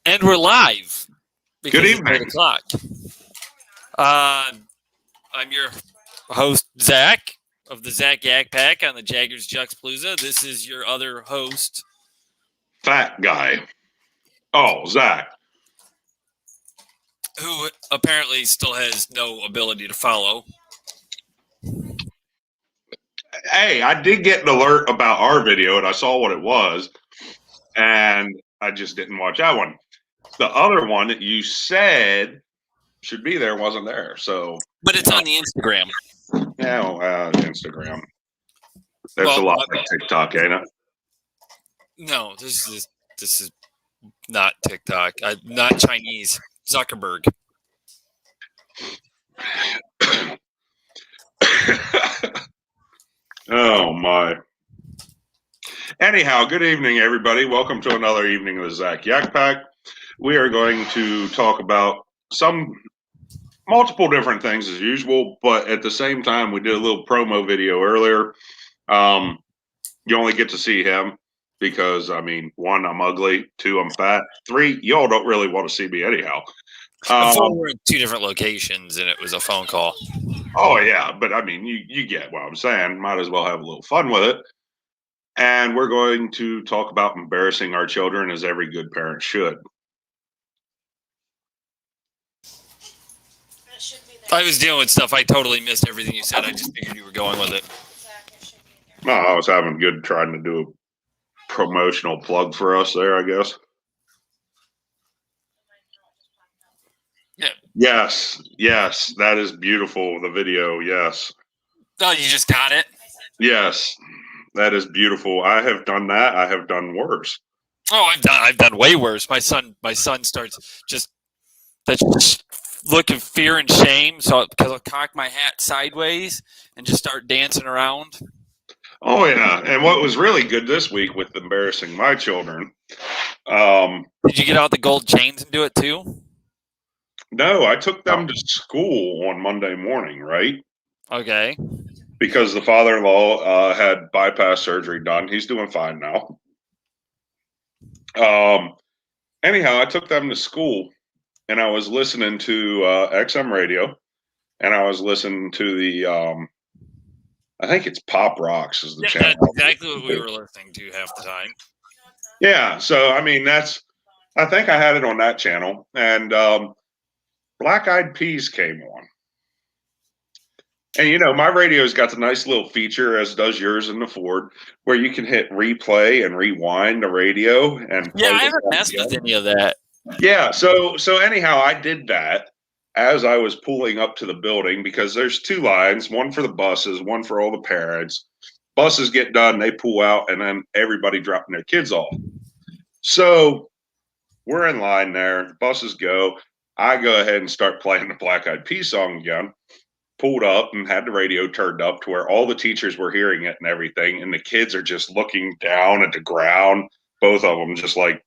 And we're live. Good evening. 8 o'clock. I'm your host, Zac, of the Zac Yak Pac on the Jaggers, Juxtaplooza. This is your other host. Fat guy. Oh, Zac. Who apparently still has no ability to follow. Hey, I did get an alert about our video, and I saw what it was, and I just didn't watch that one. The other one that you said should be there wasn't there. So, but it's on the Instagram. Yeah, Instagram. There's a lot of TikTok, ain't it? No, this is not TikTok. Not Chinese. Zuckerberg. Oh my. Anyhow, good evening, everybody. Welcome to another evening of the Zac Yak Pac. We are going to talk about multiple different things as usual, but at the same time, we did a little promo video earlier. You only get to see him because, I mean, 1, I'm ugly, 2, I'm fat, 3, y'all don't really want to see me anyhow. We're in 2 different locations and it was a phone call. Oh, yeah, but I mean, you get what I'm saying. Might as well have a little fun with it. And we're going to talk about embarrassing our children as every good parent should. I was dealing with stuff. I totally missed everything you said. I just figured you were going with it. No, I was having good trying to do a promotional plug for us there, I guess. Yeah. Yes, that is beautiful. The video, yes. Oh, you just got it? Yes, that is beautiful. I have done that. I have done worse. Oh, I've done way worse. My son starts just look of fear and shame. So because I'll cock my hat sideways and just start dancing around. Oh yeah, and what was really good this week with embarrassing my children. Did you get out the gold chains and do it too? No, I took them to school on Monday morning, right? Okay. Because the father-in-law had bypass surgery done. He's doing fine now. Anyhow, I took them to school, and I was listening to XM radio, and I was listening to the, I think it's Pop Rocks is the channel. That's exactly what we were listening to half the time. Yeah, so, I mean, I think I had it on that channel, and Black Eyed Peas came on. And, you know, my radio's got the nice little feature, as does yours in the Ford, where you can hit replay and rewind the radio. And yeah, I haven't messed with any of that. Yeah, so anyhow, I did that as I was pulling up to the building because there's 2 lines, one for the buses, one for all the parents. Buses get done, they pull out, and then everybody dropping their kids off. So we're in line there. Buses go. I go ahead and start playing the Black Eyed Peas song again. Pulled up and had the radio turned up to where all the teachers were hearing it and everything, and the kids are just looking down at the ground. Both of them just like,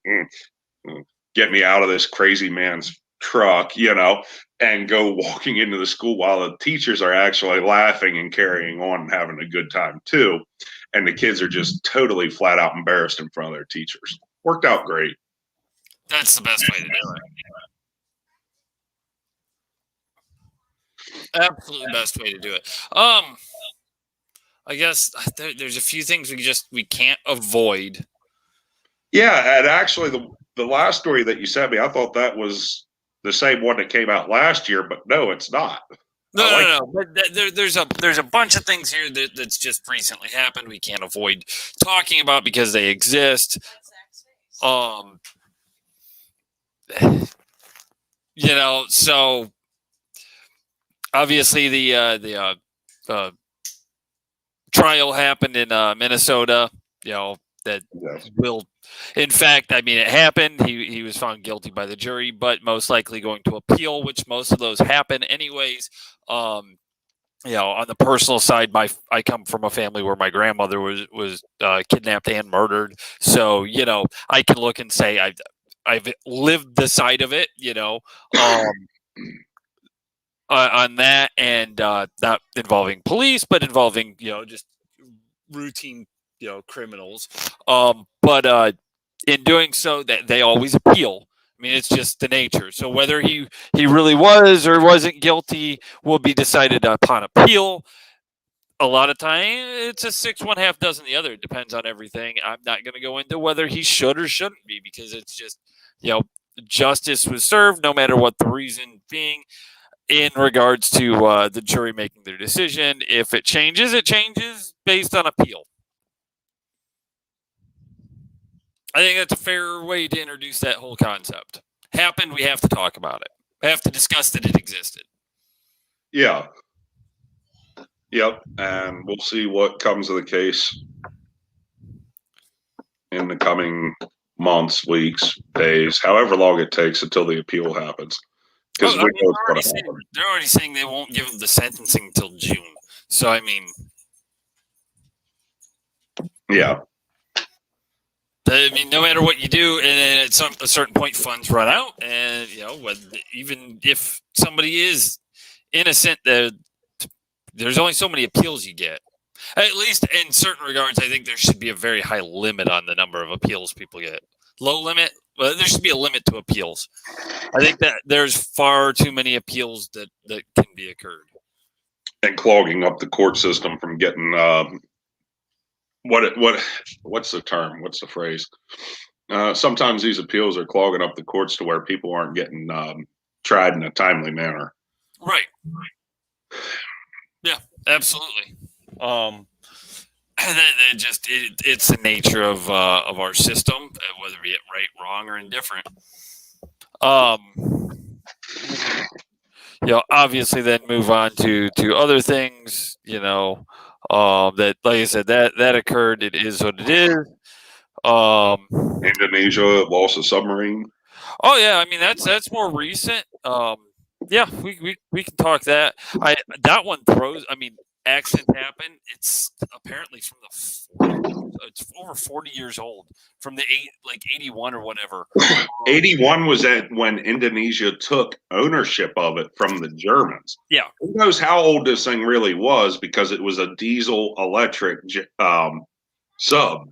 get me out of this crazy man's truck, you know, and go walking into the school while the teachers are actually laughing and carrying on and having a good time too. And the kids are just totally flat out embarrassed in front of their teachers. Worked out great. That's the best way to do it. Absolutely best way to do it. I guess there's a few things we can't avoid. Yeah, and actually the last story that you sent me, I thought that was the same one that came out last year, but no, it's not. No. But there's a bunch of things here that's just recently happened we can't avoid talking about because they exist. You know, so obviously the trial happened in Minnesota. You know that will. In fact, I mean, it happened. He was found guilty by the jury, but most likely going to appeal, which most of those happen anyways. You know, on the personal side, I come from a family where my grandmother was kidnapped and murdered. So, you know, I can look and say I've lived the side of it, you know, on that, and not involving police, but involving, you know, just routine criminals. But in doing so, that they always appeal. I mean, it's just the nature. So whether he really was or wasn't guilty will be decided upon appeal. A lot of time, it's a 6, 1/2 dozen the other. It depends on everything. I'm not going to go into whether he should or shouldn't be, because it's just, justice was served, no matter what the reason being, in regards to the jury making their decision. If it changes based on appeal. I think that's a fair way to introduce that whole concept. Happened, we have to talk about it. We have to discuss that it existed. Yeah. Yep. And we'll see what comes of the case in the coming months, weeks, days, however long it takes until the appeal happens. Because they're already saying they won't give him the sentencing until June. So, I mean... Yeah. No matter what you do, and at a certain point, funds run out, and even if somebody is innocent, there's only so many appeals you get. At least in certain regards, I think there should be a very high limit on the number of appeals people get. Low limit, well, there should be a limit to appeals. I think that there's far too many appeals that can be occurred, and clogging up the court system from getting. What's the term? What's the phrase? Sometimes these appeals are clogging up the courts to where people aren't getting tried in a timely manner. Right. Yeah, absolutely. It's the nature of our system, whether be it right, wrong, or indifferent. Obviously, then move on to other things. That, like I said, that occurred. It is what it is. Indonesia lost a submarine. Oh yeah, I mean that's more recent. Yeah, we can talk that. That one throws. I mean, accident happened. It's apparently from it's over 40 years old, from the 81 or whatever. 81 was when Indonesia took ownership of it from the Germans. Yeah. Who knows how old this thing really was, because it was a diesel electric sub.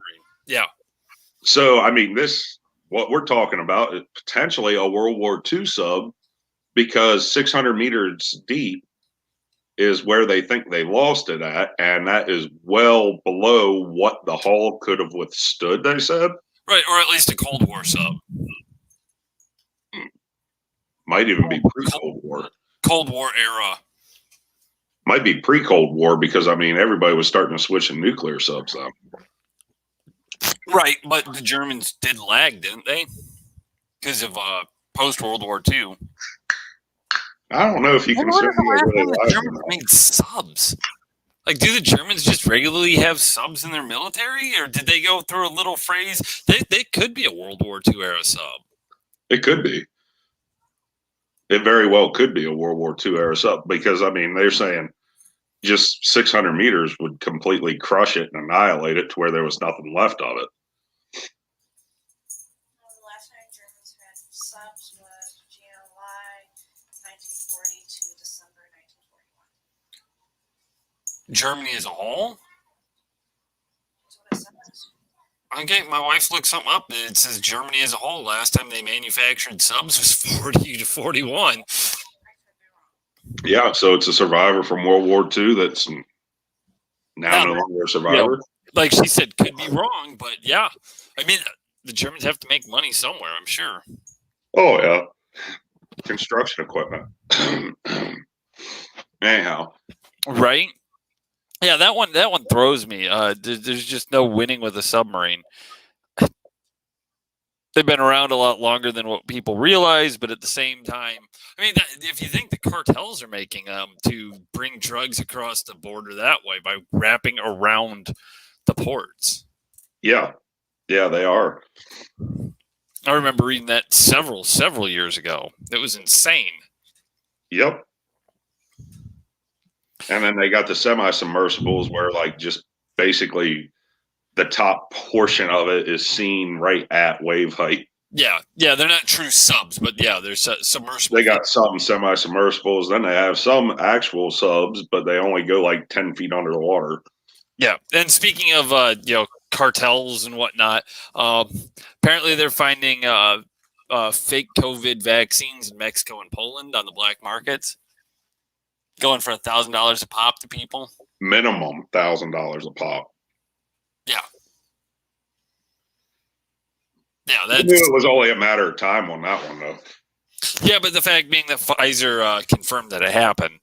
Yeah. So, I mean, what we're talking about is potentially a World War II sub, because 600 meters deep is where they think they lost it at, and that is well below what the hull could have withstood, they said. Right, or at least a Cold War sub. Might even be pre-Cold War. Cold War era. Might be pre-Cold War, because, I mean, everybody was starting to switch to nuclear subs, though. Right, but the Germans did lag, didn't they? Because of post-World War II. I don't know if you can say the Germans made subs. Like, do the Germans just regularly have subs in their military, or did they go through a little phrase? They could be a World War II era sub. It could be. It very well could be a World War II era sub, because, I mean, they're saying just 600 meters would completely crush it and annihilate it to where there was nothing left of it. The last time Germans had subs was July 1940 to December 1941. Germany as a whole? Okay, my wife looked something up. It says Germany as a whole. Last time they manufactured subs was 40 to 41. Yeah, so it's a survivor from World War II that's now no longer a survivor. Like she said, could be wrong, but yeah. I mean, the Germans have to make money somewhere, I'm sure. Oh, yeah. Construction equipment. Anyhow. Right? Yeah, that one throws me. There's just no winning with a submarine. They've been around a lot longer than what people realize, but at the same time, I mean, if you think the cartels are making to bring drugs across the border that way by wrapping around the ports. Yeah. Yeah, they are. I remember reading that several years ago. It was insane. Yep. And then they got the semi-submersibles where, like, just basically the top portion of it is seen right at wave height. Yeah, they're not true subs, but yeah, they're submersibles. They got some semi-submersibles, then they have some actual subs, but they only go like 10 feet under the water. Yeah, and speaking of cartels and whatnot, apparently they're finding fake COVID vaccines in Mexico and Poland on the black markets, going for $1,000 a pop to people. Minimum $1,000 a pop. Yeah. Yeah, I knew it was only a matter of time on that one, though. Yeah, but the fact being that Pfizer confirmed that it happened.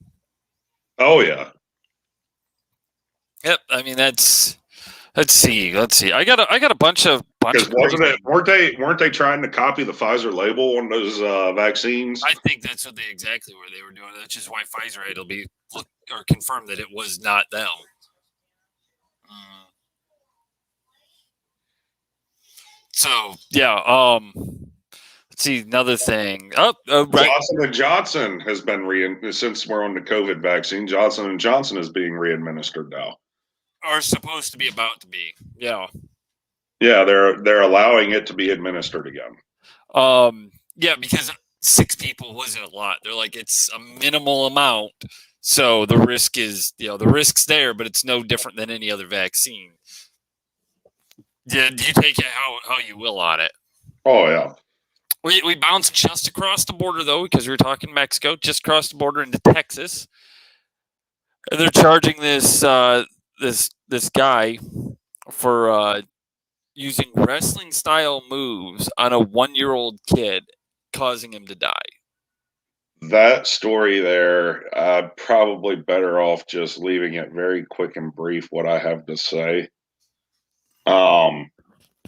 Oh yeah. Yep. I mean, let's see. I got a bunch of Because weren't they trying to copy the Pfizer label on those vaccines? I think that's what exactly where they were doing. That's just why Pfizer had to be or confirm that it was not them. So yeah. Let's see another thing. Right. Johnson and Johnson has been since we're on the COVID vaccine. Johnson and Johnson is being re-administered now. Are supposed to be about to be. Yeah. Yeah, they're allowing it to be administered again. Yeah, because 6 people wasn't a lot. They're like, it's a minimal amount. So the risk is, the risk's there, but it's no different than any other vaccine. Yeah, you take it how you will on it. Oh yeah. We bounced just across the border though, because we were talking Mexico, just across the border into Texas. And they're charging this guy for using wrestling style moves on a 1-year-old kid, causing him to die. That story there, I'm probably better off just leaving it very quick and brief what I have to say.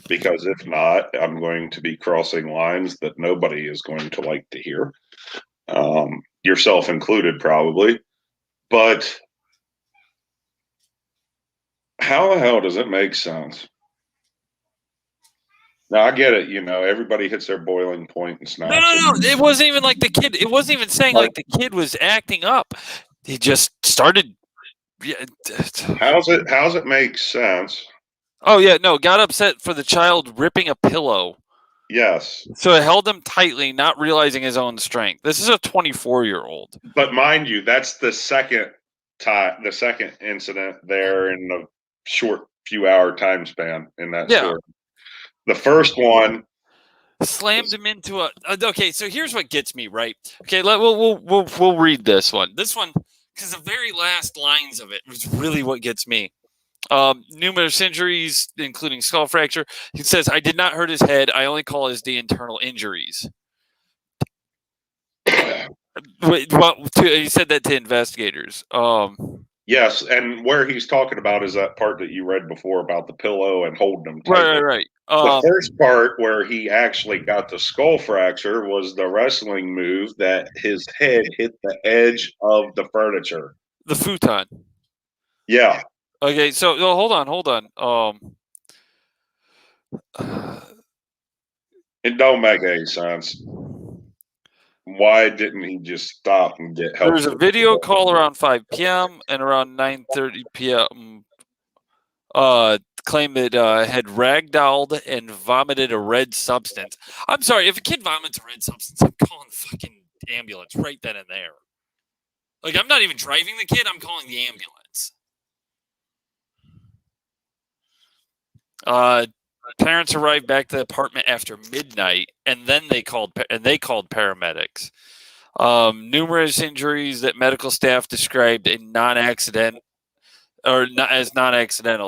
Because if not, I'm going to be crossing lines that nobody is going to like to hear. Yourself included, probably. But how the hell does it make sense? Now I get it, everybody hits their boiling point and snaps. No. It wasn't even like the kid. It wasn't even saying like the kid was acting up. He just started. Yeah. How's it make sense? Oh yeah, no. Got upset for the child ripping a pillow. Yes. So it held him tightly, not realizing his own strength. This is a 24-year-old. But mind you, that's the second incident there in the short few hour time span in that story. The first one slammed him into a. Okay, so here's what gets me right. Okay, we'll read this one. This one, because the very last lines of it was really what gets me. Numerous injuries, including skull fracture. He says, "I did not hurt his head. I only call his the internal injuries." He said that to investigators. Yes, and where he's talking about is that part that you read before about the pillow and holding them tight. Right. The first part where he actually got the skull fracture was the wrestling move that his head hit the edge of the furniture. The futon. Yeah. Okay, so hold on. It don't make any sense. Why didn't he just stop and get help? There was a video call around 5 p.m. and around 9:30 p.m. Claimed that had ragdolled and vomited a red substance. I'm sorry, if a kid vomits a red substance, I'm calling the fucking ambulance right then and there. Like, I'm not even driving the kid, I'm calling the ambulance. Parents arrived back to the apartment after midnight, and then they called paramedics. Numerous injuries that medical staff described as non-accidental.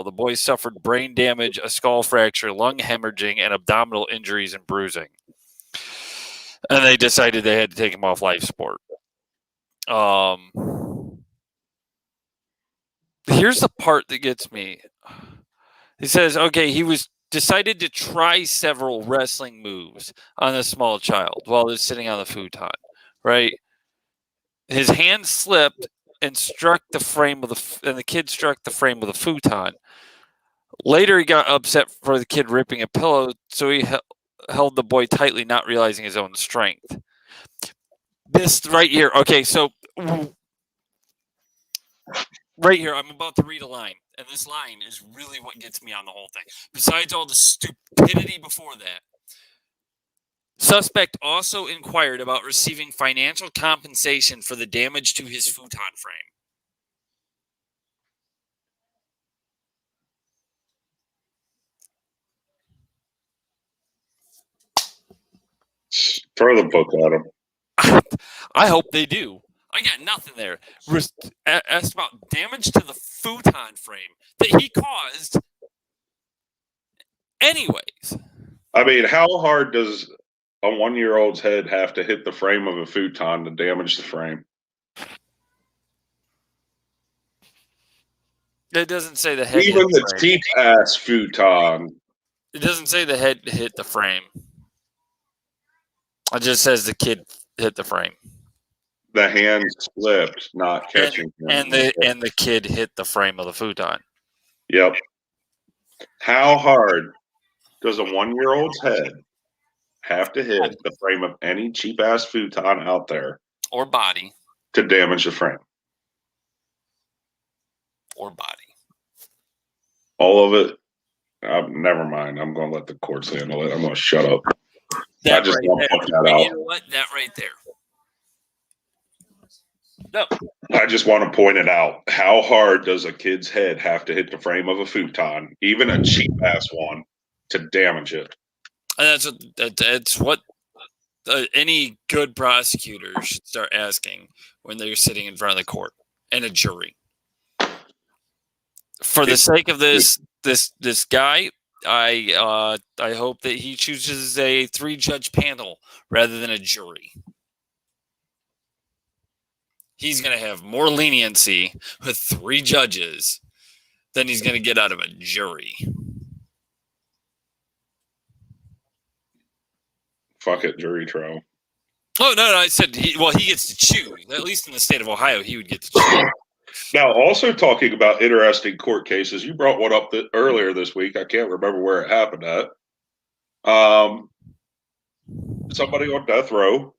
The boys suffered brain damage, a skull fracture, lung hemorrhaging, and abdominal injuries and bruising. And they decided they had to take him off life support. Here's the part that gets me. He says, okay, he was decided to try several wrestling moves on a small child while they're sitting on the futon, right? His hand slipped and struck the frame of the kid struck the frame of the futon. Later, he got upset for the kid ripping a pillow, so he held the boy tightly, not realizing his own strength. This right here, okay, so right here, I'm about to read a line, and this line is really what gets me on the whole thing. Besides all the stupidity before that, suspect also inquired about receiving financial compensation for the damage to his futon frame. Throw the book at him. I hope they do. I got nothing there. Asked about damage to the futon frame that he caused. Anyways. I mean, how hard does a 1-year-old's head have to hit the frame of a futon to damage the frame? It doesn't say the head. Even the cheap ass futon. It doesn't say the head hit the frame. It just says the kid hit the frame. The hand slipped, not catching him. And the kid hit the frame of the futon. Yep. How hard does a 1-year-old's head have to hit the frame of any cheap ass futon out there or body to damage the frame? Or body. All of it. Never mind. I'm going to let the courts handle it. I'm going to shut up. I just want to point that out. You know what? That right there. No. I just want to point it out. How hard does a kid's head have to hit the frame of a futon, even a cheap ass one, to damage it? And that's what any good prosecutor should start asking when they're sitting in front of the court and a jury. For the sake of this guy, I hope that he chooses a 3-judge panel rather than a jury. He's going to have more leniency with 3 judges than he's going to get out of a jury. Fuck it, jury trial. Oh, no, I said, he gets to choose. At least in the state of Ohio, he would get to choose. Now, also talking about interesting court cases, you brought one up earlier this week. I can't remember where it happened at. Somebody on death row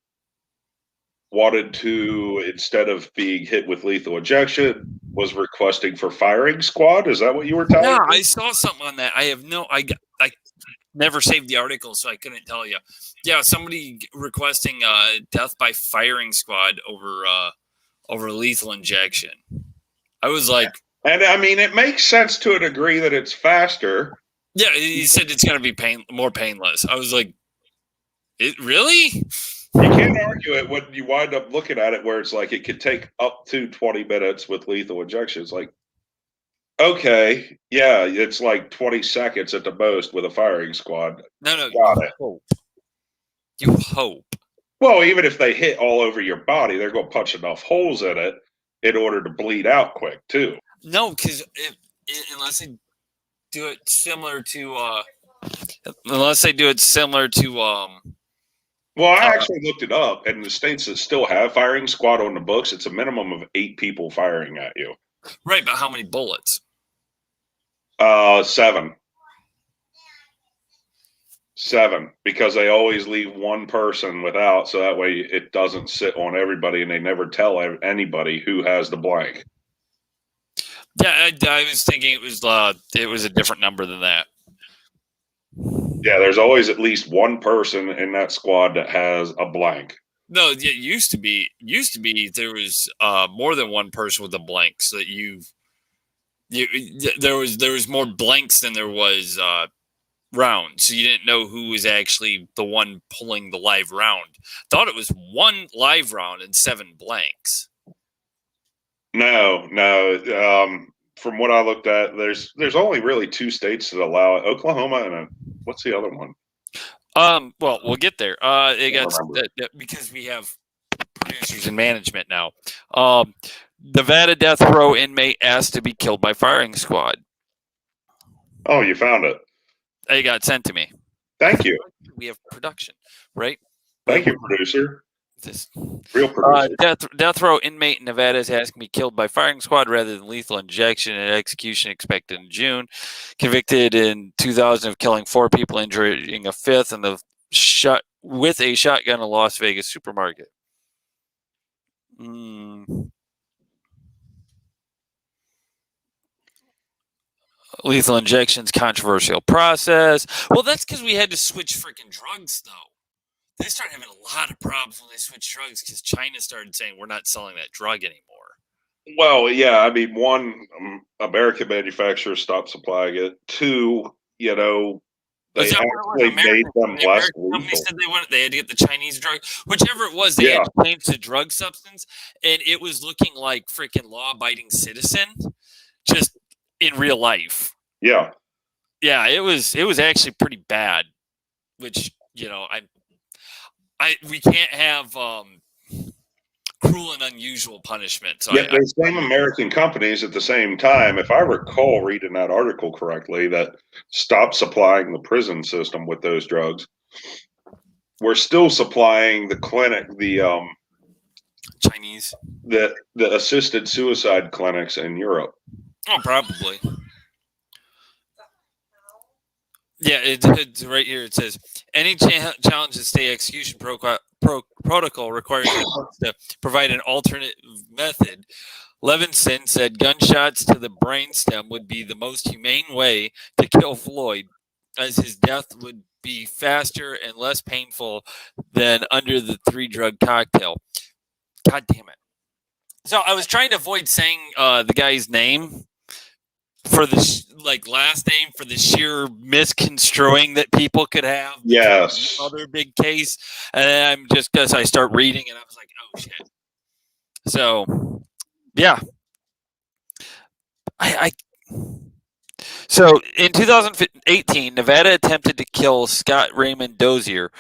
wanted to, instead of being hit with lethal injection, was requesting for firing squad. Is that what you were telling me? Yeah, I saw something on that. I never saved the article, so I couldn't tell you. Yeah, somebody requesting death by firing squad over lethal injection. I was like, and I mean, it makes sense to a degree that it's faster. Yeah, he said it's going to be more painless. I was like, it really? You can't argue it when you wind up looking at it where it's like it could take up to 20 minutes with lethal injection. It's like, okay, yeah, it's like 20 seconds at the most with a firing squad. No, got it. You hope. Well, even if they hit all over your body, they're going to punch enough holes in it in order to bleed out quick, too. No, because unless they do it similar to well, I actually looked it up, and the states that still have firing squad on the books, it's a minimum of 8 people firing at you. Right, but how many bullets? 7. 7, because they always leave one person without, so that way it doesn't sit on everybody, and they never tell anybody who has the blank. Yeah, I was thinking it was a different number than that. Yeah, there's always at least one person in that squad that has a blank. No, it used to be there was more than one person with a blank, so that there was more blanks than there was rounds, so you didn't know who was actually the one pulling the live round. Thought it was 1 live round and 7 blanks. No. From what I looked at, there's only really 2 states that allow it: Oklahoma and what's the other one? Well, we'll get there. It got because we have producers and management now. Nevada death row inmate asked to be killed by firing squad. Oh, you found it. It got sent to me. Thank you. We have production, right? Thank you, producer. This real producer. Death row inmate in Nevada is asking to be killed by firing squad rather than lethal injection, and execution expected in June. Convicted in 2000 of killing 4 people, injuring a 5th, and with a shotgun in a Las Vegas supermarket. Lethal injections, controversial process. Well, that's because we had to switch freaking drugs, though. They started having a lot of problems when they switched drugs because China started saying we're not selling that drug anymore. Well, yeah, I mean, 1, American manufacturers stopped supplying it. 2, They actually made them the less American company lethal. said they had to get the Chinese drug, whichever it was. They had to change the drug substance, and it was looking like freaking law-abiding citizen, just in real life. Yeah, yeah, it was actually pretty bad. Which we can't have cruel and unusual punishment. So yet those same American companies at the same time, if I recall reading that article correctly, that stopped supplying the prison system with those drugs. We're still supplying the clinic, the Chinese, the assisted suicide clinics in Europe. Oh, probably. Yeah, it's right here. It says any challenge to state execution protocol requires to provide an alternate method. Levinson said gunshots to the brainstem would be the most humane way to kill Floyd, as his death would be faster and less painful than under the 3-drug cocktail. God damn it. So I was trying to avoid saying the guy's name for the last name for the sheer misconstruing that people could have. Yes. Other big case. And I'm just because I start reading and I was like, oh shit. So yeah. So in 2018, Nevada attempted to kill Scott Raymond Dozier.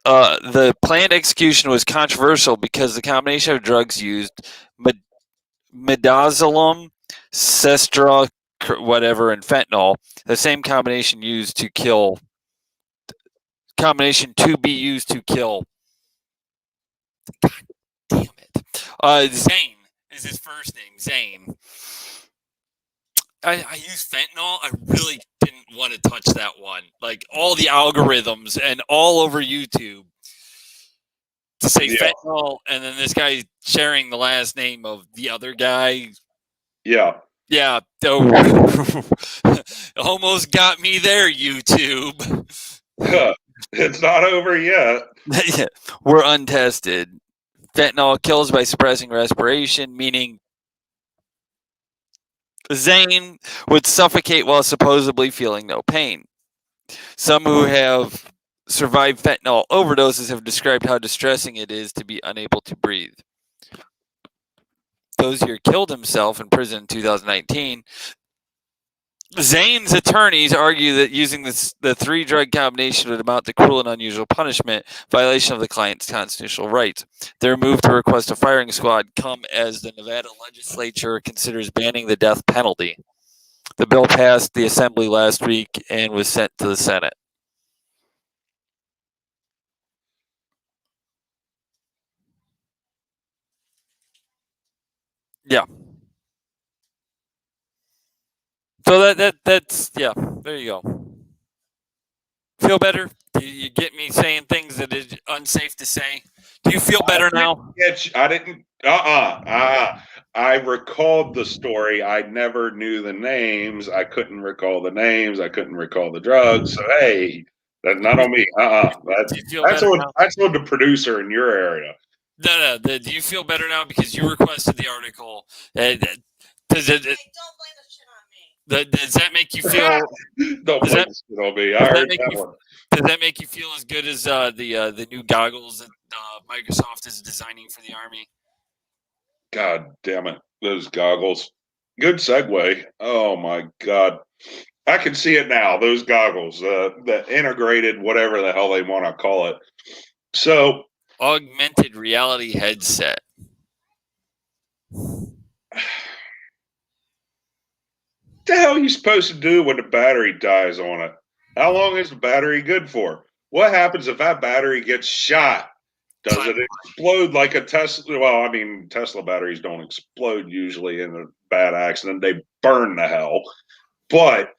The planned execution was controversial because the combination of drugs used, midazolam, cestra, whatever, and fentanyl, the same combination to be used to kill. God damn it. Zane is his first name, Zane. I use fentanyl. I really didn't want to touch that one. Like all the algorithms and all over YouTube to say fentanyl, and then this guy sharing the last name of the other guy. Yeah. Yeah. Almost got me there, YouTube. It's not over yet. We're untested. Fentanyl kills by suppressing respiration, meaning Zane would suffocate while supposedly feeling no pain. Some who have survived fentanyl overdoses have described how distressing it is to be unable to breathe. Dozier killed himself in prison in 2019. Zane's attorneys argue that using the 3-drug combination would amount to cruel and unusual punishment, violation of the client's constitutional rights. Their move to request a firing squad come as the Nevada legislature considers banning the death penalty. The bill passed the assembly last week and was sent to the Senate. Yeah. So that's yeah. There you go. Feel better? You get me saying things that is unsafe to say? Do you feel better now? I didn't. I recalled the story. I never knew the names. I couldn't recall the names. I couldn't recall the drugs. So hey, that's not on me. That's on the producer in your area. No. Do you feel better now because you requested the article? Does Don't blame the shit on me. Does that make you feel? Don't blame the shit on me. I heard that one. Does that make you feel as good as the new goggles that Microsoft is designing for the Army? God damn it. Those goggles. Good segue. Oh my God. I can see it now. Those goggles, the integrated, whatever the hell they want to call it. So, augmented reality headset. What the hell are you supposed to do when the battery dies on it? How long is the battery good for? What happens if that battery gets shot? Does it explode like a Tesla? Well, I mean, Tesla batteries don't explode usually in a bad accident. They burn the hell. But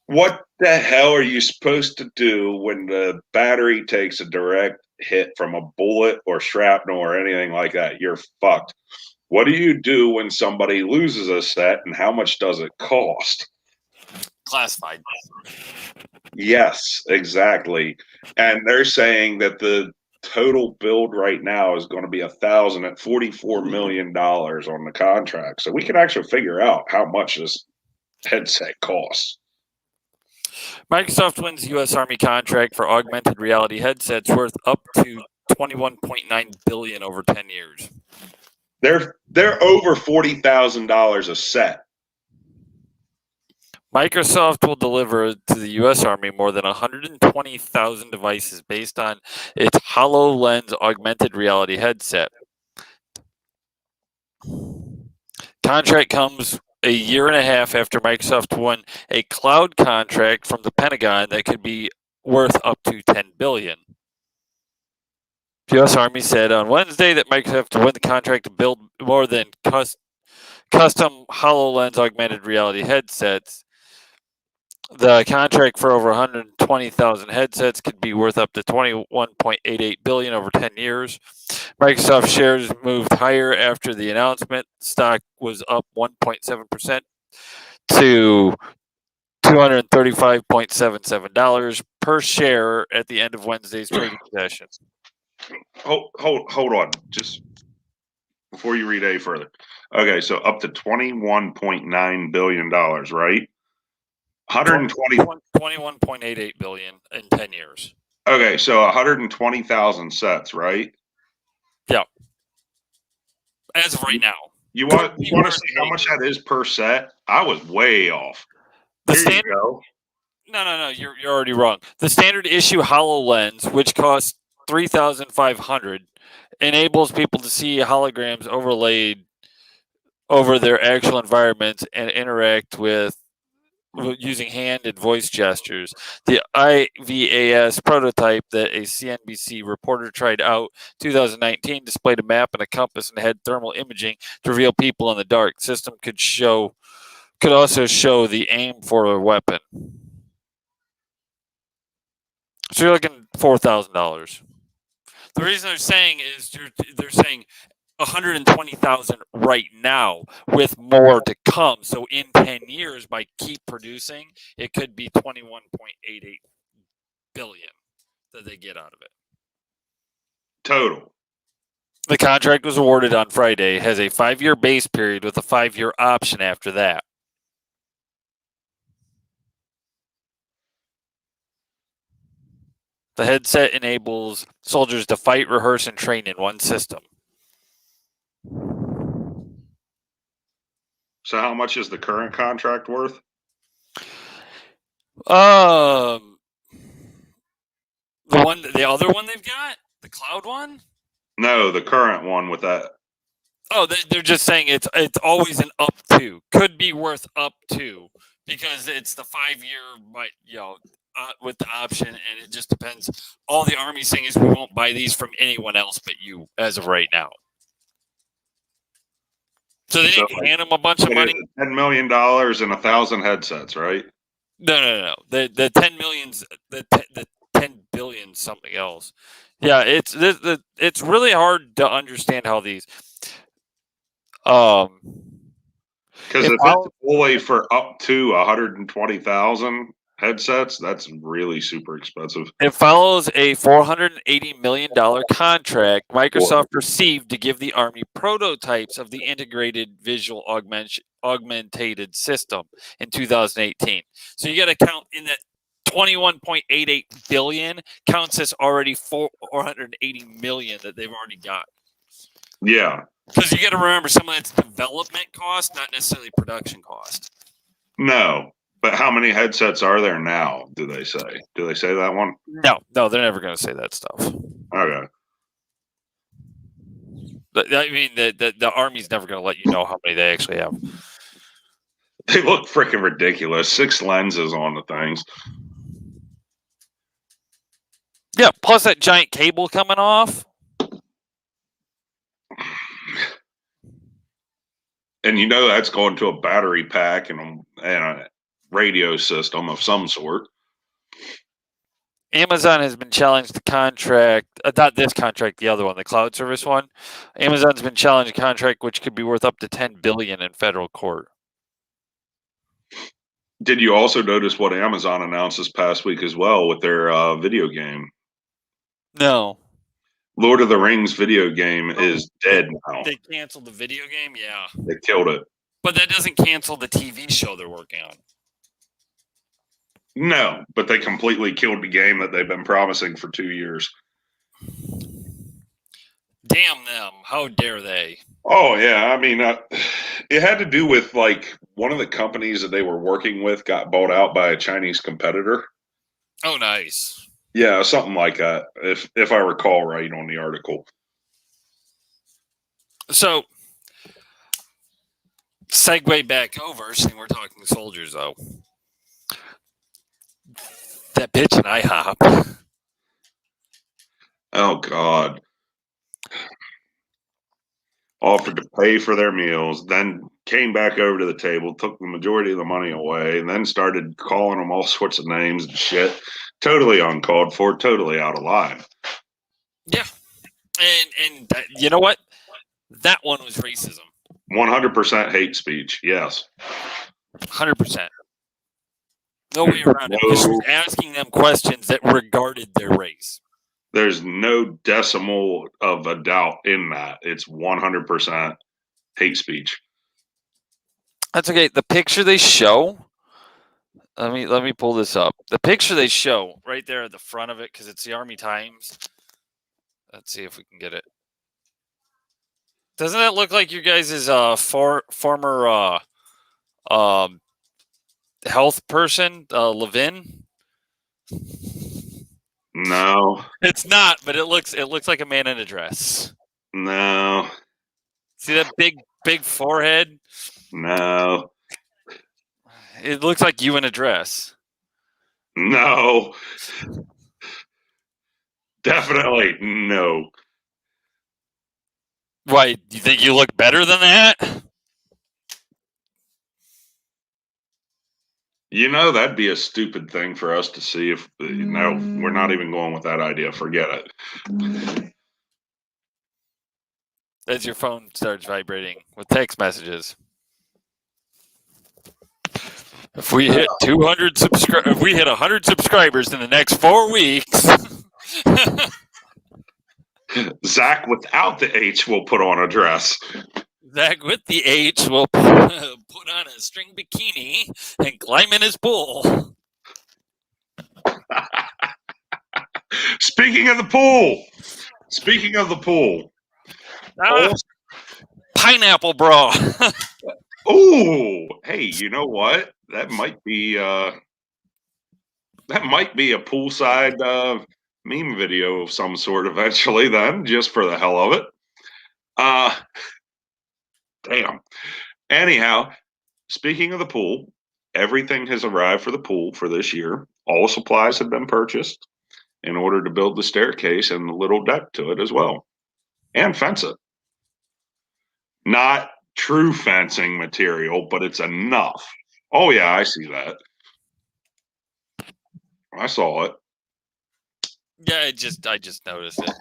what the hell are you supposed to do when the battery takes a direct hit from a bullet or shrapnel or anything like that? You're fucked. What do you do when somebody loses a set, and how much does it cost? Classified. Yes, exactly. And they're saying that the total build right now is going to be $1,000 at $44 million on the contract. So we can actually figure out how much this headset costs. Microsoft wins U.S. Army contract for augmented reality headsets worth up to $21.9 billion over 10 years. They're over $40,000 a set. Microsoft will deliver to the U.S. Army more than 120,000 devices based on its HoloLens augmented reality headset. Contract comes a year and a half after Microsoft won a cloud contract from the Pentagon that could be worth up to $10 billion. The U.S. Army said on Wednesday that Microsoft won the contract to build more than custom HoloLens augmented reality headsets. The contract for over 120,000 headsets could be worth up to $21.88 billion over 10 years. Microsoft shares moved higher after the announcement. Stock was up 1.7% to $235.77 per share at the end of Wednesday's trading session. Hold on, just before you read any further. Okay, so up to $21.9 billion, right? 21.88 billion in 10 years. Okay, so 120,000 sets, right? Yeah. As of right now. You want to see how much that is per set? I was way off. Here you go. No. You're already wrong. The standard issue HoloLens, which costs $3,500, enables people to see holograms overlaid over their actual environments and interact with using hand and voice gestures. The IVAS prototype that a CNBC reporter tried out 2019 displayed a map and a compass and had thermal imaging to reveal people in the dark. The system could also show the aim for a weapon. So you're looking $4,000. The reason they're saying is they're saying 120,000 right now with more to come. So in 10 years, by keep producing, it could be 21.88 billion that they get out of it. Total. The contract was awarded on Friday, has a 5-year base period with a 5-year option after that. The headset enables soldiers to fight, rehearse, and train in one system. So how much is the current contract worth? The other one they've got, the cloud one. No, the current one with that. Oh, they're just saying it's always an up to, could be worth up to, because it's the 5-year, but with the option, and it just depends. All the Army's saying is we won't buy these from anyone else but you as of right now. So they didn't hand them a bunch of money. $10 million and 1,000 headsets, right? No. The 10 millions, the 10 billion something else. Yeah, it's really hard to understand how these. Because if it's only for up to 120,000 headsets, that's really super expensive. It follows a $480 million contract Microsoft received to give the Army prototypes of the integrated visual augmented system in 2018. So you got to count in that 21.88 billion counts as already 480 million that they've already got. Yeah. Because you got to remember some of that's development cost, not necessarily production cost. No. But how many headsets are there now, do they say? Do they say that one? No, they're never going to say that stuff. Okay. I mean, the Army's never going to let you know how many they actually have. They look freaking ridiculous. 6 lenses on the things. Yeah, plus that giant cable coming off. And that's going to a battery pack and a radio system of some sort. Amazon has been challenged to contract, not this contract, the other one, the cloud service one. Amazon's been challenged a contract which could be worth up to $10 billion in federal court. Did you also notice what Amazon announced this past week as well with their video game? No. Lord of the Rings video game is dead now. They canceled the video game? Yeah. They killed it. But that doesn't cancel the TV show they're working on. No, but they completely killed the game that they've been promising for 2 years. Damn them. How dare they? Oh, yeah. I mean, it had to do with like one of the companies that they were working with got bought out by a Chinese competitor. Oh, nice. Yeah, something like that, if I recall right on the article. So, segue back over, seeing we're talking soldiers, though. That bitch in IHOP. Oh, God. Offered to pay for their meals, then came back over to the table, took the majority of the money away, and then started calling them all sorts of names and shit. Totally uncalled for, totally out of line. Yeah. And you know what? That one was racism. 100% hate speech, yes. 100%. No way around it. Because she was asking them questions that regarded their race. There's no decimal of a doubt in that. It's 100% hate speech. That's okay. The picture they show, let me pull this up. The picture they show right there at the front of it, because it's the Army Times. Let's see if we can get it. Doesn't that look like your guys' former health person, Levin? No. It's not, but it looks like a man in a dress. No. See that big forehead? No. It looks like you in a dress. No. Definitely no. Why, do you think you look better than that? You know, that'd be a stupid thing for us to see if, no, we're not even going with that idea. Forget it. As your phone starts vibrating with text messages. If we hit 200 if we hit 100 subscribers in the next 4 weeks. Zac without the H will put on a dress. Zac with the H will put on a string bikini and climb in his pool. Speaking of the pool. Pineapple bra. Oh, hey, you know what? That might be a poolside meme video of some sort eventually then, just for the hell of it. Damn. Anyhow, speaking of the pool, everything has arrived for the pool for this year. All supplies have been purchased in order to build the staircase and the little deck to it as well, and fence it. Not true fencing material, but it's enough. Oh yeah, I see that. I saw it. Yeah, I just noticed it.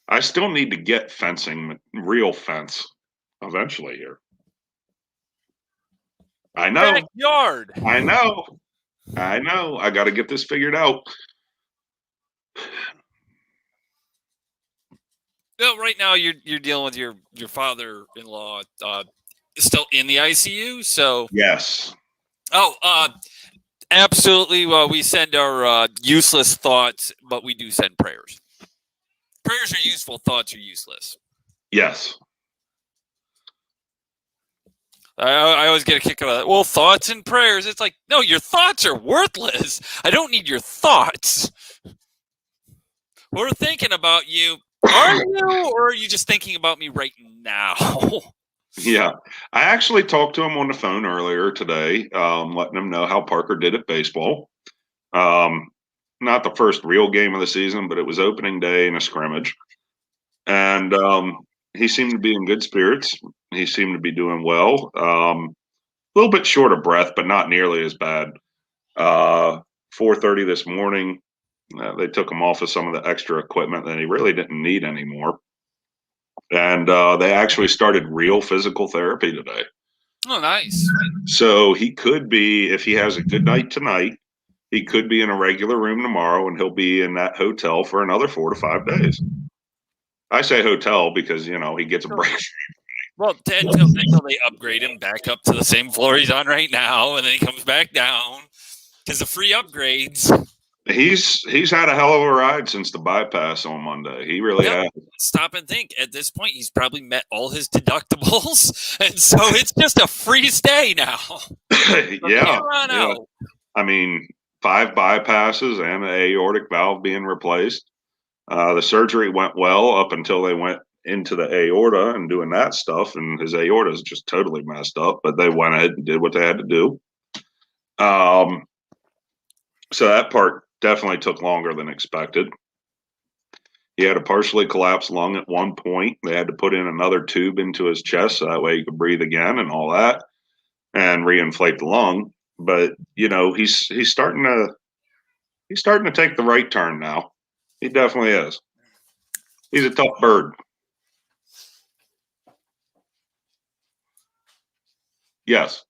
I still need to get fencing, real fence, eventually here. I know. Backyard. I know. I got to get this figured out. Well, right now you're dealing with your father-in-law still in the ICU, so Yes. Oh, absolutely. Well, we send our useless thoughts, but we do send prayers. Prayers are useful. Thoughts are useless. Yes. I always get a kick out of that. Well, thoughts and prayers. It's like, no, your thoughts are worthless. I don't need your thoughts. We're thinking about you. Are you, or are you just thinking about me right now? Yeah. I actually talked to him on the phone earlier today, letting him know how Parker did at baseball. Not the first real game of the season, but it was opening day in a scrimmage. And he seemed to be in good spirits. He seemed to be doing well. A little bit short of breath, but not nearly as bad. 4:30 this morning, they took him off of some of the extra equipment that he really didn't need anymore. And they actually started real physical therapy today. Oh, nice. So he could be, if he has a good night tonight, he could be in a regular room tomorrow, and he'll be in that hotel for another 4 to 5 days. I say hotel because, he gets a break. Well, until they upgrade him back up to the same floor he's on right now, and then he comes back down because the free upgrades. He's had a hell of a ride since the bypass on Monday. He really has. Stop and think. At this point, he's probably met all his deductibles, and so it's just a free stay now. Yeah. I mean, 5 bypasses and an aortic valve being replaced. The surgery went well up until they went into the aorta and doing that stuff, and his aorta is just totally messed up. But they went ahead and did what they had to do. So that part definitely took longer than expected. He had a partially collapsed lung at one point. They had to put in another tube into his chest so that way he could breathe again and all that, and reinflate the lung. But he's starting to take the right turn now. He definitely is. He's a tough bird. Yes.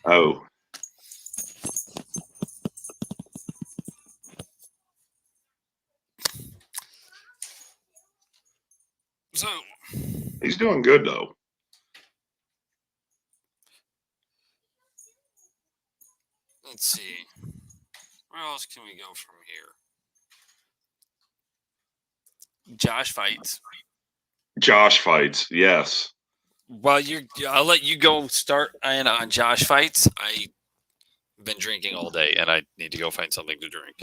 Oh. So he's doing good though. Let's see. Where else can we go from here? Josh fights. Yes. Well, I'll let you go start on Josh fights. I've been drinking all day, and I need to go find something to drink.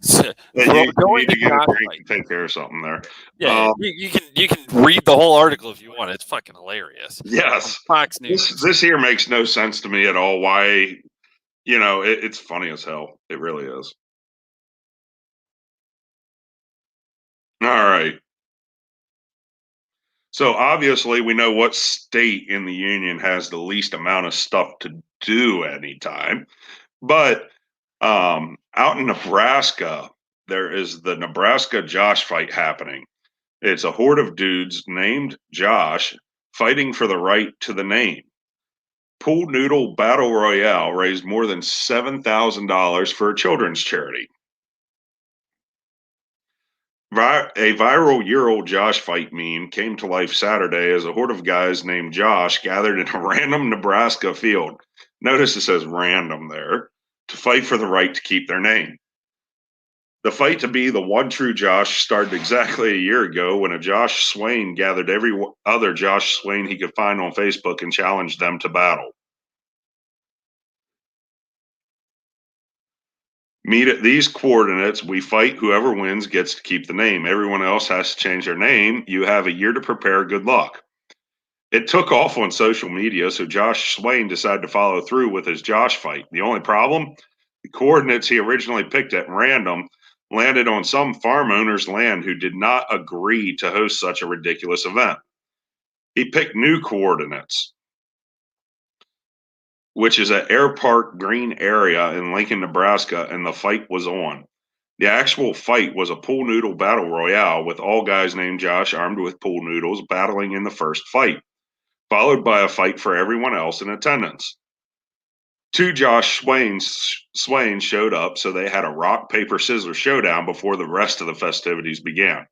So, you need to get a drink and take care of something there. Yeah, you can read the whole article if you want. It's fucking hilarious. Yes, Fox News. This here makes no sense to me at all. Why? It's funny as hell. It really is. All right. So obviously we know what state in the union has the least amount of stuff to do anytime. But out in Nebraska, there is the Nebraska Josh fight happening. It's a horde of dudes named Josh fighting for the right to the name. Pool Noodle Battle Royale raised more than $7,000 for a children's charity. A viral year-old Josh fight meme came to life Saturday as a horde of guys named Josh gathered in a random Nebraska field. Notice it says random there, to fight for the right to keep their name. The fight to be the one true Josh started exactly a year ago when a Josh Swain gathered every other Josh Swain he could find on Facebook and challenged them to battle. Meet at these coordinates. We fight. Whoever wins gets to keep the name. Everyone else has to change their name. You have a year to prepare. Good luck. It took off on social media, so Josh Swain decided to follow through with his Josh fight. The only problem? The coordinates he originally picked at random landed on some farm owner's land who did not agree to host such a ridiculous event. He picked new coordinates, which is at Air Park Green area in Lincoln, Nebraska, and the fight was on. The actual fight was a pool noodle battle royale with all guys named Josh armed with pool noodles battling in the first fight, followed by a fight for everyone else in attendance. 2 Josh Swains showed up, so they had a rock, paper, scissors showdown before the rest of the festivities began.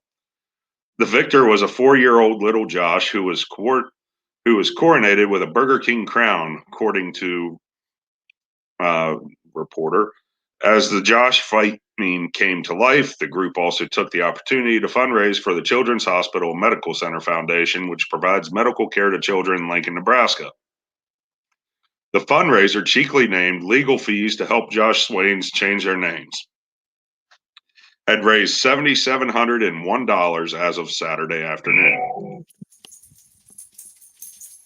The victor was a 4-year-old little Josh who was coronated with a Burger King crown, according to reporter. As the Josh fight meme came to life, the group also took the opportunity to fundraise for the Children's Hospital Medical Center Foundation, which provides medical care to children in Lincoln, Nebraska. The fundraiser, cheekily named Legal Fees to Help Josh Swains Change Their Names, had raised $7,701 as of Saturday afternoon.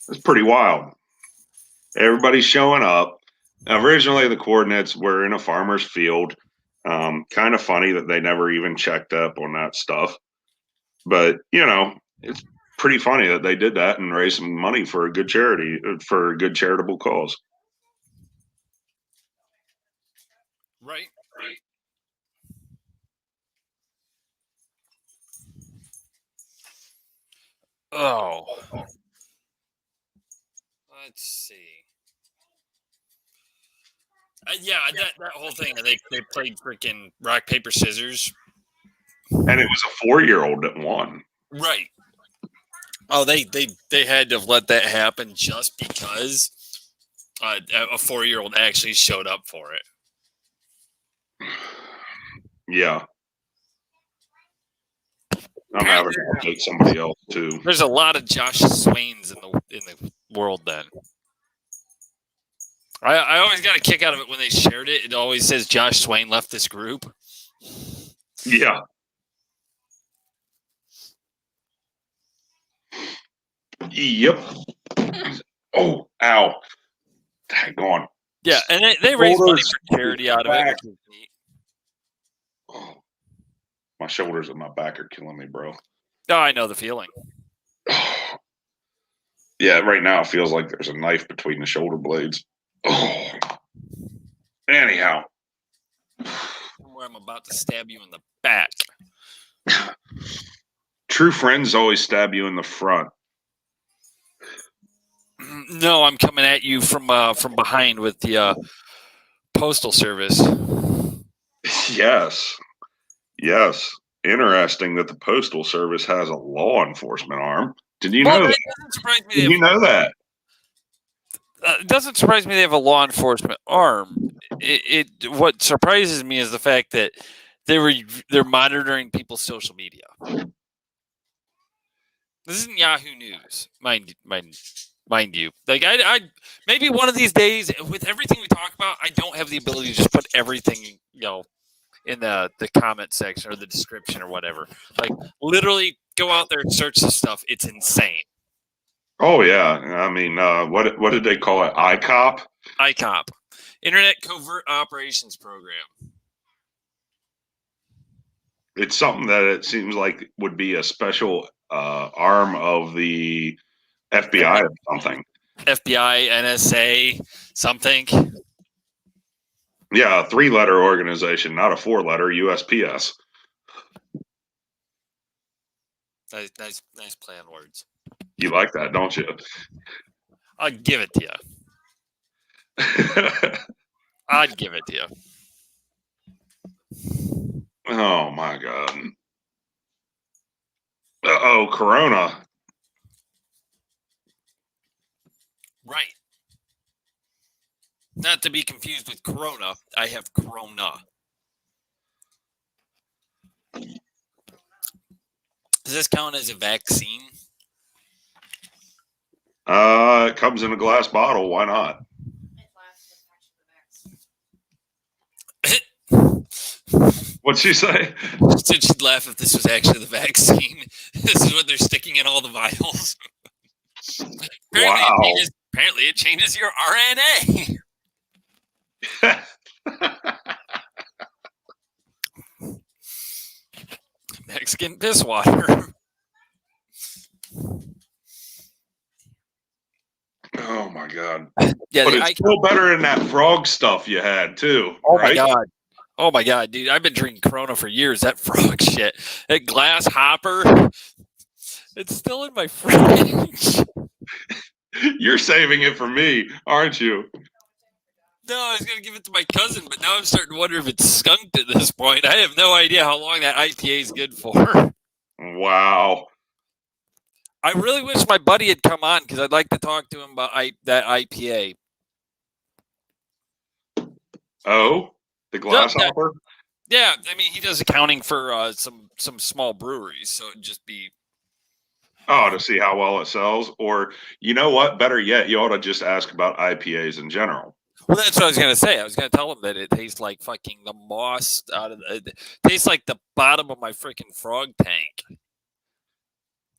It's pretty wild. Everybody's showing up. Originally, the coordinates were in a farmer's field. Kind of funny that they never even checked up on that stuff. But, it's pretty funny that they did that and raised some money for a good charity, for a good charitable cause. Right. Oh. Let's see. Yeah, that whole thing. They played freaking rock, paper, scissors. And it was a 4-year-old that won. Right. Oh, they had to have let that happen just because a 4-year-old actually showed up for it. Yeah. I'm having to take somebody else too. There's a lot of Josh Swains in the world then. I always got a kick out of it when they shared it. It always says Josh Swain left this group. Yeah. Yep. Oh, ow. Daggone. Yeah, and they raise money for charity out of it. Which is neat. Oh, my shoulders and my back are killing me, bro. Oh, I know the feeling. Yeah, right now it feels like there's a knife between the shoulder blades. Oh. Anyhow. Where I'm about to stab you in the back. True friends always stab you in the front. No, I'm coming at you from behind with the postal service. Yes. Yes. Interesting that the postal service has a law enforcement arm. Did you know that? It doesn't surprise me. Did you know that? It doesn't surprise me they have a law enforcement arm. What surprises me is the fact that they're monitoring people's social media. This isn't Yahoo News, mind you. Like I maybe one of these days, with everything we talk about, I don't have the ability to just put everything, in the comment section or the description or whatever. Like literally go out there and search this stuff. It's insane. Oh yeah. I mean, what did they call it? ICOP? ICOP. Internet Covert Operations Program. It's something that it seems like would be a special arm of the FBI or something. FBI, NSA, something. Yeah, a 3-letter organization, not a 4-letter USPS. Nice play on words. You like that, don't you? I'll give it to you. I'd give it to you. Oh my God. Uh-oh, Corona. Right. Not to be confused with Corona. I have Corona. Does this count as a vaccine? It comes in a glass bottle. Why not? What'd she say? She said she'd laugh if this was actually the vaccine. This is what they're sticking in all the vials. Apparently it changes your RNA. Mexican piss water. Oh my God. Yeah, but it's still better than that frog stuff you had too. Oh right? my God. Oh my God, dude. I've been drinking Corona for years. That frog shit. That glass hopper. It's still in my fridge. You're saving it for me, aren't you? No, I was going to give it to my cousin, but now I'm starting to wonder if it's skunked at this point. I have no idea how long that IPA is good for. Wow. I really wish my buddy had come on because I'd like to talk to him about that IPA. Oh, the glass hopper? Yeah, I mean, he does accounting for some small breweries, so it'd just be... Oh, to see how well it sells? Or, you know what? Better yet, you ought to just ask about IPAs in general. Well, that's what I was going to say. I was going to tell him that it tastes like fucking the moss out of it tastes like the bottom of my freaking frog tank.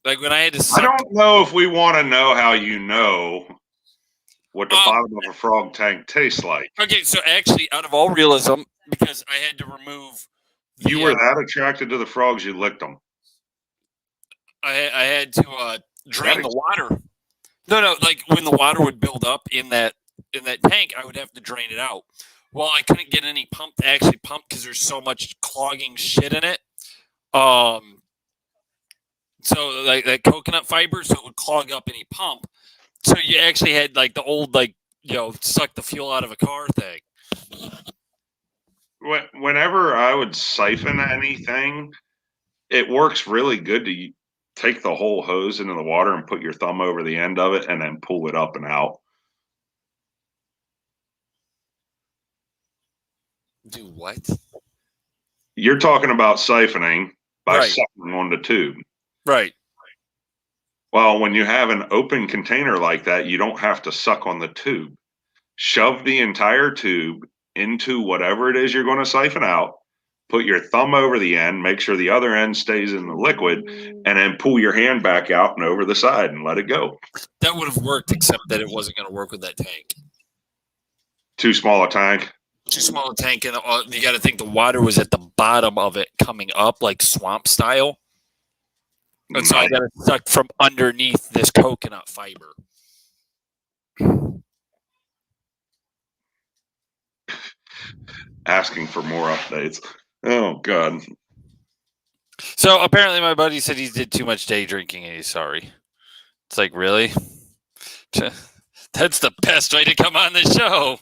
Like when I had to suck. I don't know if we want to know how you know what the bottom of a frog tank tastes like. Okay, so actually, out of all realism, because I had to remove... You were that attracted to the frogs, you licked them. I had to drain the water. No, like when the water would build up in that tank, I would have to drain it out. Well, I couldn't get any pump to actually pump because there's so much clogging shit in it. So like that coconut fiber, so it would clog up any pump. So you actually had like the old suck the fuel out of a car thing. Whenever I would siphon anything, it works really good to take the whole hose into the water and put your thumb over the end of it and then pull it up and out. Do what? You're talking about siphoning by Right. sucking on the tube. Right. Well, when you have an open container like that, you don't have to suck on the tube. Shove the entire tube into whatever it is you're going to siphon out. Put your thumb over the end, make sure the other end stays in the liquid, and then pull your hand back out and over the side and let it go. That would have worked, except that it wasn't going to work with that tank. Too small a tank? Too small a tank, and you got to think the water was at the bottom of it coming up, like swamp style. And so I got to suck from underneath this coconut fiber. Asking for more updates. Oh, God. So apparently my buddy said he did too much day drinking and he's sorry. It's like, really? That's the best way to come on the show.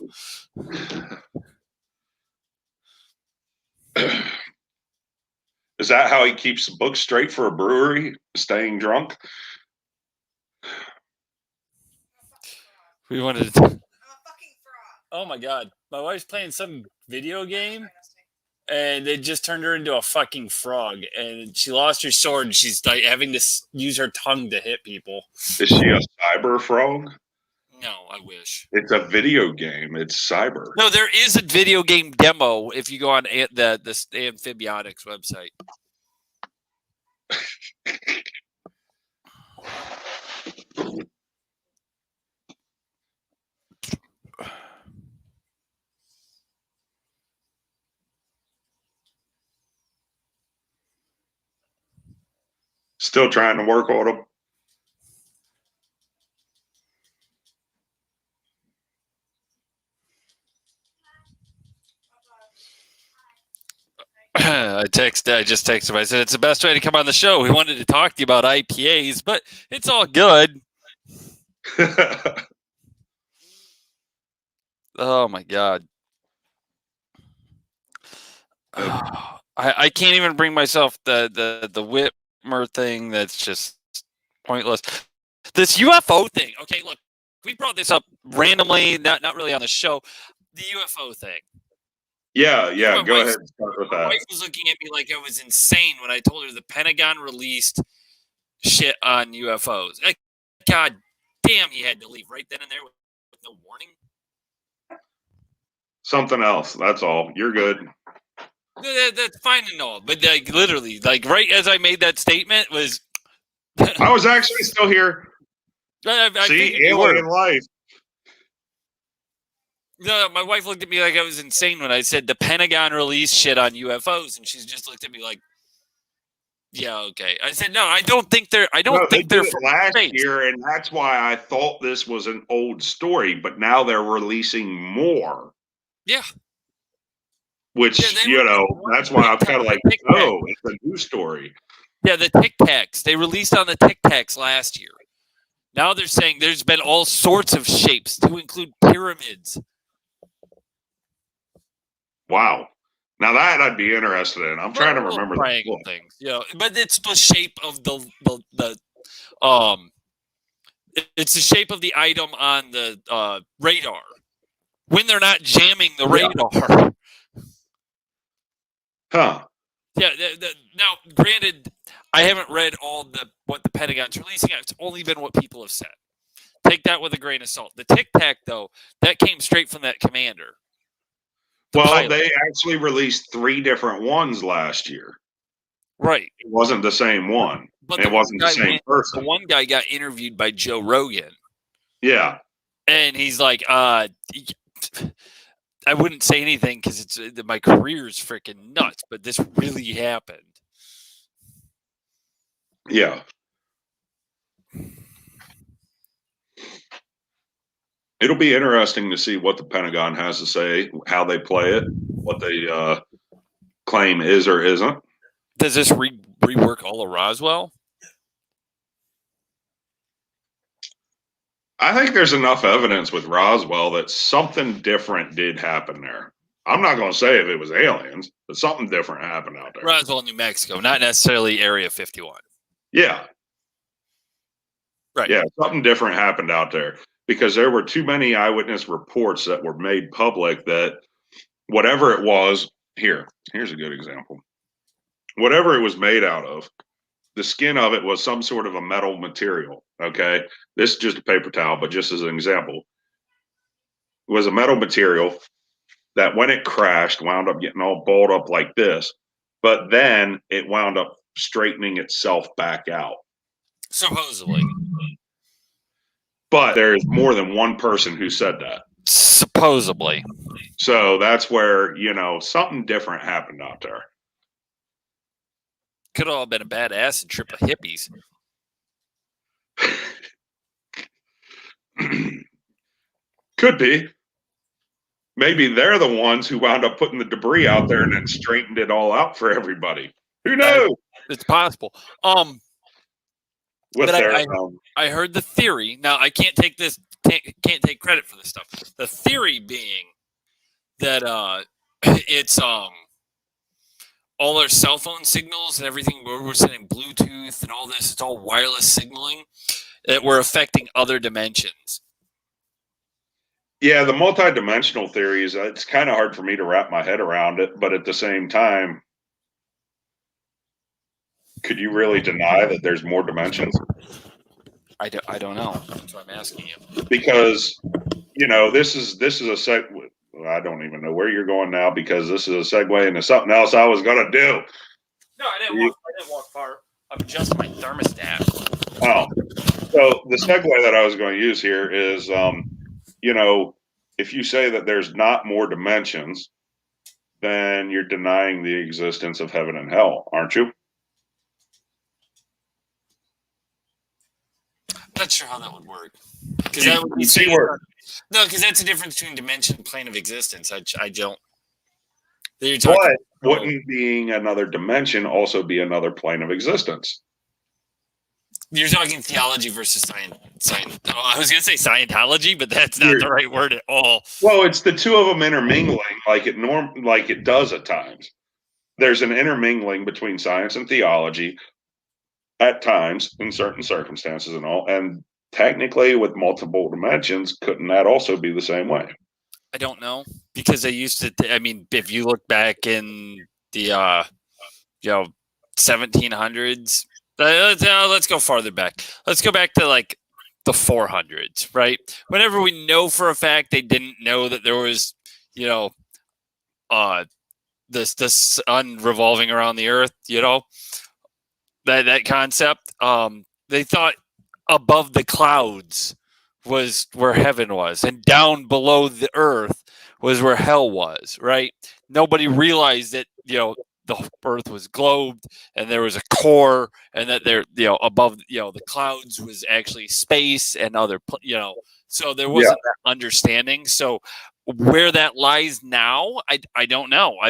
Is that how he keeps the book straight for a brewery, staying drunk? We wanted to... Oh, my God. My wife's playing some video game. And they just turned her into a fucking frog, and she lost her sword. And she's like having to use her tongue to hit people. Is she a cyber frog? No, I wish. It's a video game. It's cyber. No, there is a video game demo if you go on the Amphibiotics website. Still trying to work on them. I just texted him. I said, it's the best way to come on the show. We wanted to talk to you about IPAs, but it's all good. Oh, my God. I can't even bring myself the Whitmer thing. That's just pointless. This UFO thing. Okay, look, we brought this up randomly, not really on the show. The UFO thing. Yeah. Go ahead and start with that. My wife was looking at me like I was insane when I told her the Pentagon released shit on UFOs. God damn, he had to leave right then and there with no warning. Something else. That's all. You're good. That's fine and all, but like literally, like right as I made that statement was. I was actually still here. I See, alien life. No, my wife looked at me like I was insane when I said the Pentagon released shit on UFOs, and she's just looked at me like, "Yeah, okay." I said, "No, I don't think they're. I don't think they're from last space." year, and that's why I thought this was an old story. But now they're releasing more. Yeah. Which, that's why I'm kind of like, oh, it's a new story. Yeah, the Tic Tacs. They released on the Tic Tacs last year. Now they're saying there's been all sorts of shapes to include pyramids. Wow. Now that I'd be interested in. I'm trying to remember triangle things. Yeah, but it's the shape of the it's the shape of the item on the radar. When they're not jamming the radar. Huh. Yeah. Now, granted, I haven't read all what the Pentagon's releasing. It's only been what people have said. Take that with a grain of salt. The Tic Tac, though, that came straight from that commander. Well, they actually released 3 different ones last year. Right. It wasn't the same one. But it wasn't the same person. The one guy got interviewed by Joe Rogan. Yeah. And he's like, I wouldn't say anything because my career's freaking nuts, but this really happened. Yeah. It'll be interesting to see what the Pentagon has to say, how they play it, what they claim is or isn't. Does this rework all of Roswell? I think there's enough evidence with Roswell that something different did happen there. I'm not going to say if it was aliens, but something different happened out there. Roswell, New Mexico, not necessarily Area 51. Yeah. Right. Yeah, something different happened out there because there were too many eyewitness reports that were made public that whatever it was, here's a good example. Whatever it was made out of, the skin of it was some sort of a metal material. Okay. This is just a paper towel, but just as an example, it was a metal material that when it crashed wound up getting all balled up like this, but then it wound up straightening itself back out. Supposedly. But there's more than one person who said that. Supposedly. So that's where, something different happened out there. Could have all been a badass and trip of hippies. Could be. Maybe they're the ones who wound up putting the debris out there and then straightened it all out for everybody. Who knows? It's possible. I heard the theory. Now I can't take can't take credit for this stuff. The theory being that it's all our cell phone signals and everything where we're sending Bluetooth and all this, it's all wireless signaling that we're affecting other dimensions. Yeah, the multidimensional theories, it's kind of hard for me to wrap my head around it, but at the same time, could you really deny that there's more dimensions? I don't know. That's what I'm asking you. Because, this is a I don't even know where you're going now because this is a segue into something else I was going to do. No, I didn't walk far. I'm adjusting my thermostat. Oh, so the segue that I was going to use here is, if you say that there's not more dimensions, then you're denying the existence of heaven and hell, aren't you? I'm not sure how that would work. Because that's the difference between dimension and plane of existence. I don't. But wouldn't being another dimension also be another plane of existence? You're talking theology versus science. I was going to say Scientology, but that's not the right word at all. Well, it's the two of them intermingling like it does at times. There's an intermingling between science and theology at times in certain circumstances and all. And technically, with multiple dimensions, couldn't that also be the same way? I don't know because they used to. If you look back in the 1700s. Let's go farther back. Let's go back to like the 400s, right? Whenever we know for a fact they didn't know that there was, the sun revolving around the earth, that concept. They thought above the clouds was where heaven was, and down below the earth was where hell was, right? Nobody realized that, the earth was globed and there was a core and that there, above, the clouds was actually space and other, so there wasn't that understanding. So where that lies now, I don't know. I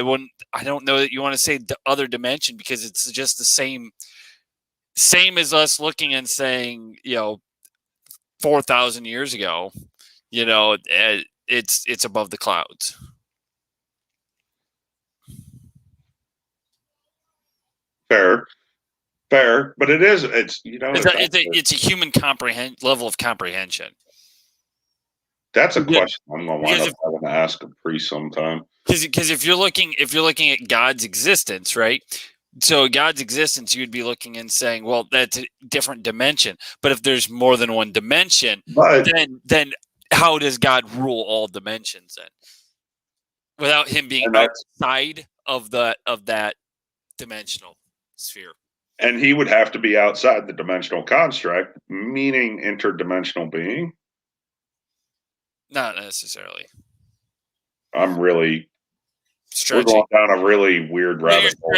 don't know that you want to say the other dimension because it's just the same as us looking and saying, 4,000 years ago, it's above the clouds. Fair, but it's a human level of comprehension. That's a question I'm going to wind up having to ask a priest sometime. Because if you're looking at God's existence, right? So God's existence, you'd be looking and saying, well, that's a different dimension. But if there's more than one dimension, then how does God rule all dimensions then? Without him being outside of that dimensional sphere. And he would have to be outside the dimensional construct, meaning interdimensional being? Not necessarily. We're stretching. going down a really weird rabbit hole.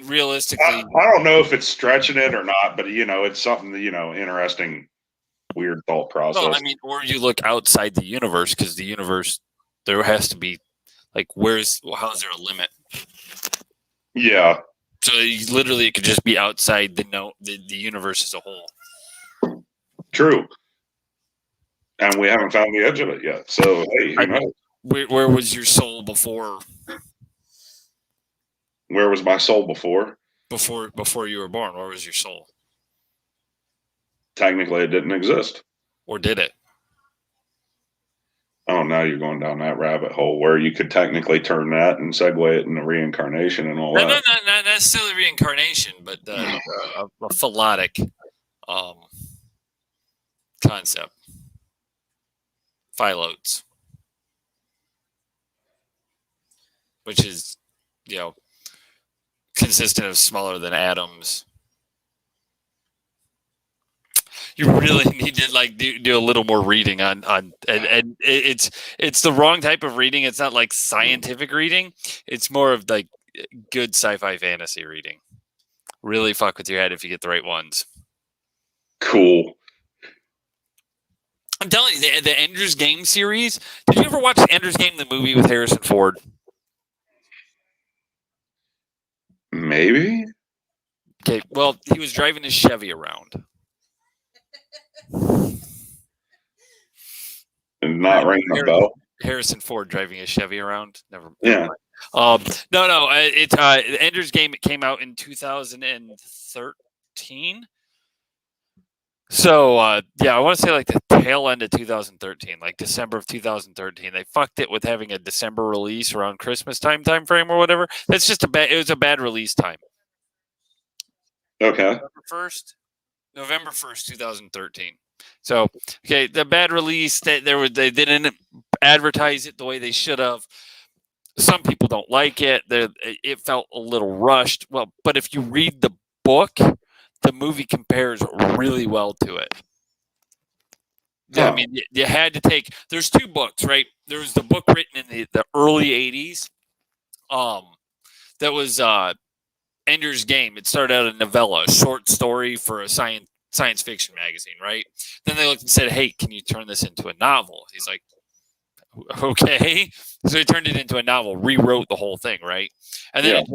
Realistically, I don't know if it's stretching it or not, but it's something interesting, weird thought process. Well, or you look outside the universe because the universe, there has to be like, how's there a limit? Yeah. So it could just be outside the universe as a whole. True. And we haven't found the edge of it yet. So, hey, who knows? Where was your soul before? Where was my soul before? Before you were born, where was your soul? Technically, it didn't exist. Or did it? Oh, now you're going down that rabbit hole where you could technically turn that and segue it into reincarnation and all that. No, not necessarily reincarnation, but a philodic concept. Philotes. Which is, consistent of smaller than atoms. You really need to do a little more reading on and it's the wrong type of reading. It's not like scientific reading. It's more of like good sci-fi fantasy reading. Really fuck with your head if you get the right ones. Cool. I'm telling you, the Ender's Game series. Did you ever watch Ender's Game, the movie with Harrison Ford? Maybe. Okay, well, he was driving his Chevy around. Not ringing a bell. Harrison Ford driving his Chevy around. Never. Yeah. No. It's Ender's Game. It came out in 2013. So I want to say like the tail end of 2013, like December of 2013. They fucked it with having a December release around Christmas time frame or whatever. That's just it was a bad release time. Okay. November 1st, 2013. So, okay, the bad release, they didn't advertise it the way they should have. Some people don't like it. It felt a little rushed. Well, but if you read the book, the movie compares really well to it. Yeah. I mean, you had to take. There's two books, right? There's the book written in the early 80s. That was Ender's Game. It started out a novella, a short story for a science fiction magazine, right? Then they looked and said, "Hey, can you turn this into a novel?" He's like, "Okay." So he turned it into a novel, rewrote the whole thing, right? And then it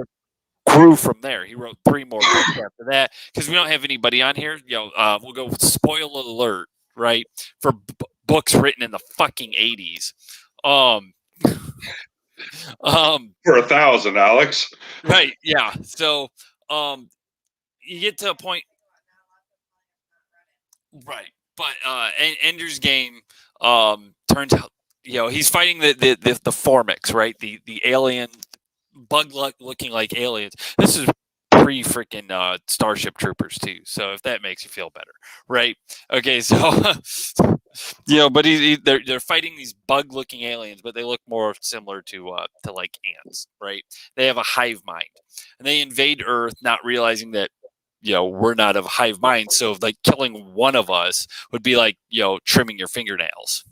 grew from there. He wrote 3 more books after that because we don't have anybody on here. We'll go spoiler alert, right? For books written in the fucking 80s. For 1,000, Alex. Right, yeah. So you get to a point, right? But Ender's Game turns out, he's fighting the Formics, right? The alien bug looking like aliens. This is pre-freaking Starship Troopers too. So if that makes you feel better, right? Okay, so but they're fighting these bug looking aliens, but they look more similar to like ants, right? They have a hive mind, and they invade Earth, not realizing that we're not of hive mind. So like killing one of us would be like trimming your fingernails.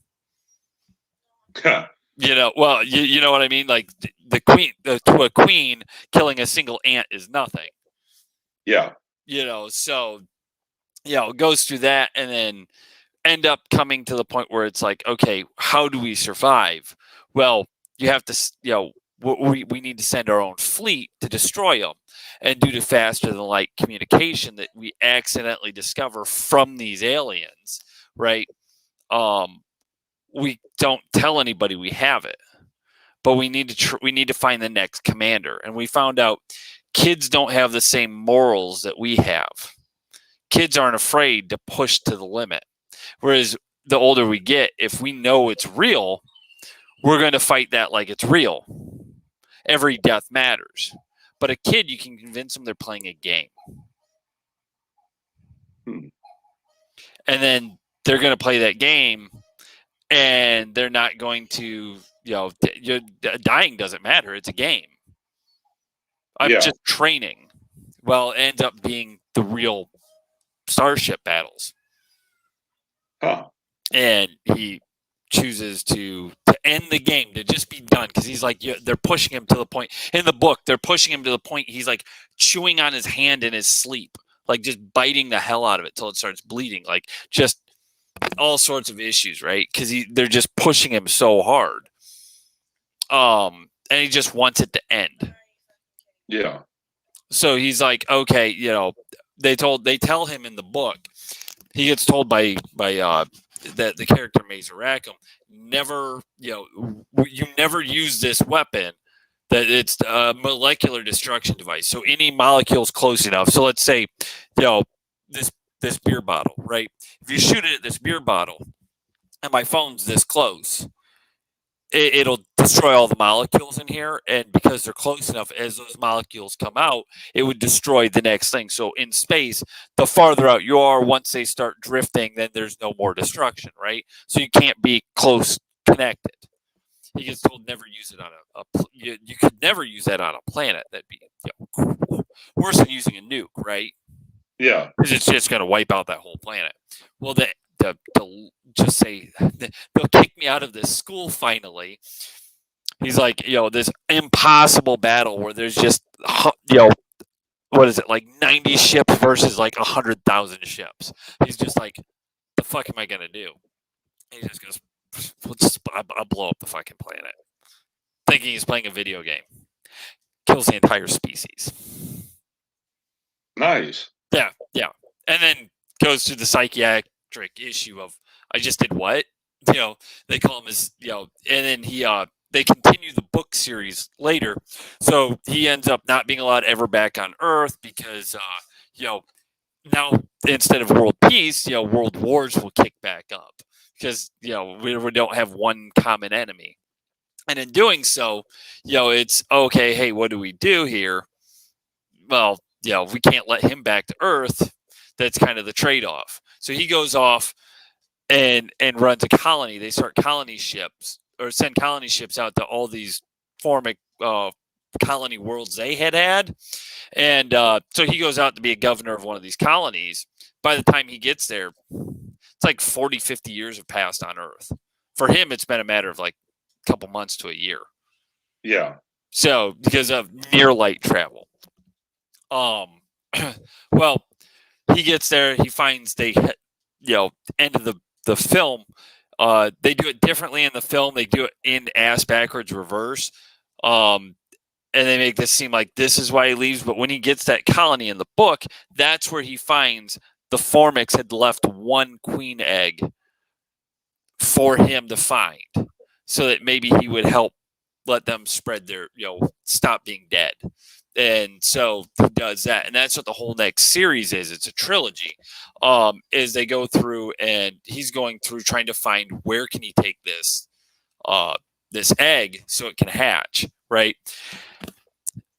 Well, you know what I mean? Like to a queen, killing a single ant is nothing. Yeah. So, it goes through that and then end up coming to the point where it's like, okay, how do we survive? Well, you have to, we need to send our own fleet to destroy them. And due to faster than light communication that we accidentally discover from these aliens, right? We don't tell anybody we have it, but we need to find the next commander. And we found out kids don't have the same morals that we have. Kids aren't afraid to push to the limit. Whereas the older we get, if we know it's real, we're going to fight that like it's real. Every death matters. But a kid, you can convince them they're playing a game. And then they're going to play that game, and they're not going to, dying doesn't matter. It's a game. I'm just training. Well, it ends up being the real starship battles. Huh. And he chooses to end the game, to just be done, because he's like, they're pushing him to the point. In the book, they're pushing him to the point he's like chewing on his hand in his sleep, like just biting the hell out of it till it starts bleeding, like just all sorts of issues, right? Because they're just pushing him so hard. And he just wants it to end. Yeah. So he's like, okay, they tell him in the book, he gets told by that the character Mazer Rackham never, you never use this weapon. That it's a molecular destruction device. So any molecules close enough. So let's say, this beer bottle, right? If you shoot it at this beer bottle, and my phone's this close, it'll destroy all the molecules in here. And because they're close enough, as those molecules come out, it would destroy the next thing. So in space, the farther out you are, once they start drifting, then there's no more destruction, right? So you can't be close connected. He gets told never use it on you could never use that on a planet. That'd be worse than using a nuke, right? Yeah, because it's just going to wipe out that whole planet. Well, they'll just say they'll kick me out of this school finally. He's like, this impossible battle where there's just, what is it, like 90 ships versus like 100,000 ships. He's just like, the fuck am I going to do? And he just goes, I'll blow up the fucking planet. Thinking he's playing a video game. Kills the entire species. Nice. Yeah. And then goes through the psychiatric issue of, I just did what? They call him as, and then they continue the book series later. So he ends up not being allowed ever back on Earth because, now instead of world peace, world wars will kick back up. Because, we don't have one common enemy. And in doing so, it's, okay, hey, what do we do here? Well, we can't let him back to Earth. That's kind of the trade-off. So he goes off and runs a colony. They start colony ships, or send colony ships out to all these formic colony worlds they had. And so he goes out to be a governor of one of these colonies. By the time he gets there, it's like 40, 50 years have passed on Earth. For him, it's been a matter of like a couple months to a year. Yeah. So because of near light travel. Well, he gets there. He finds end of the film. They do it differently in the film. They do it in ass backwards reverse. And they make this seem like this is why he leaves. But when he gets that colony in the book, that's where he finds the Formics had left one queen egg for him to find, so that maybe he would help let them spread their, stop being dead. And so he does that. And that's what the whole next series is. It's a trilogy. Is they go through, and he's going through trying to find where can he take this egg so it can hatch, right?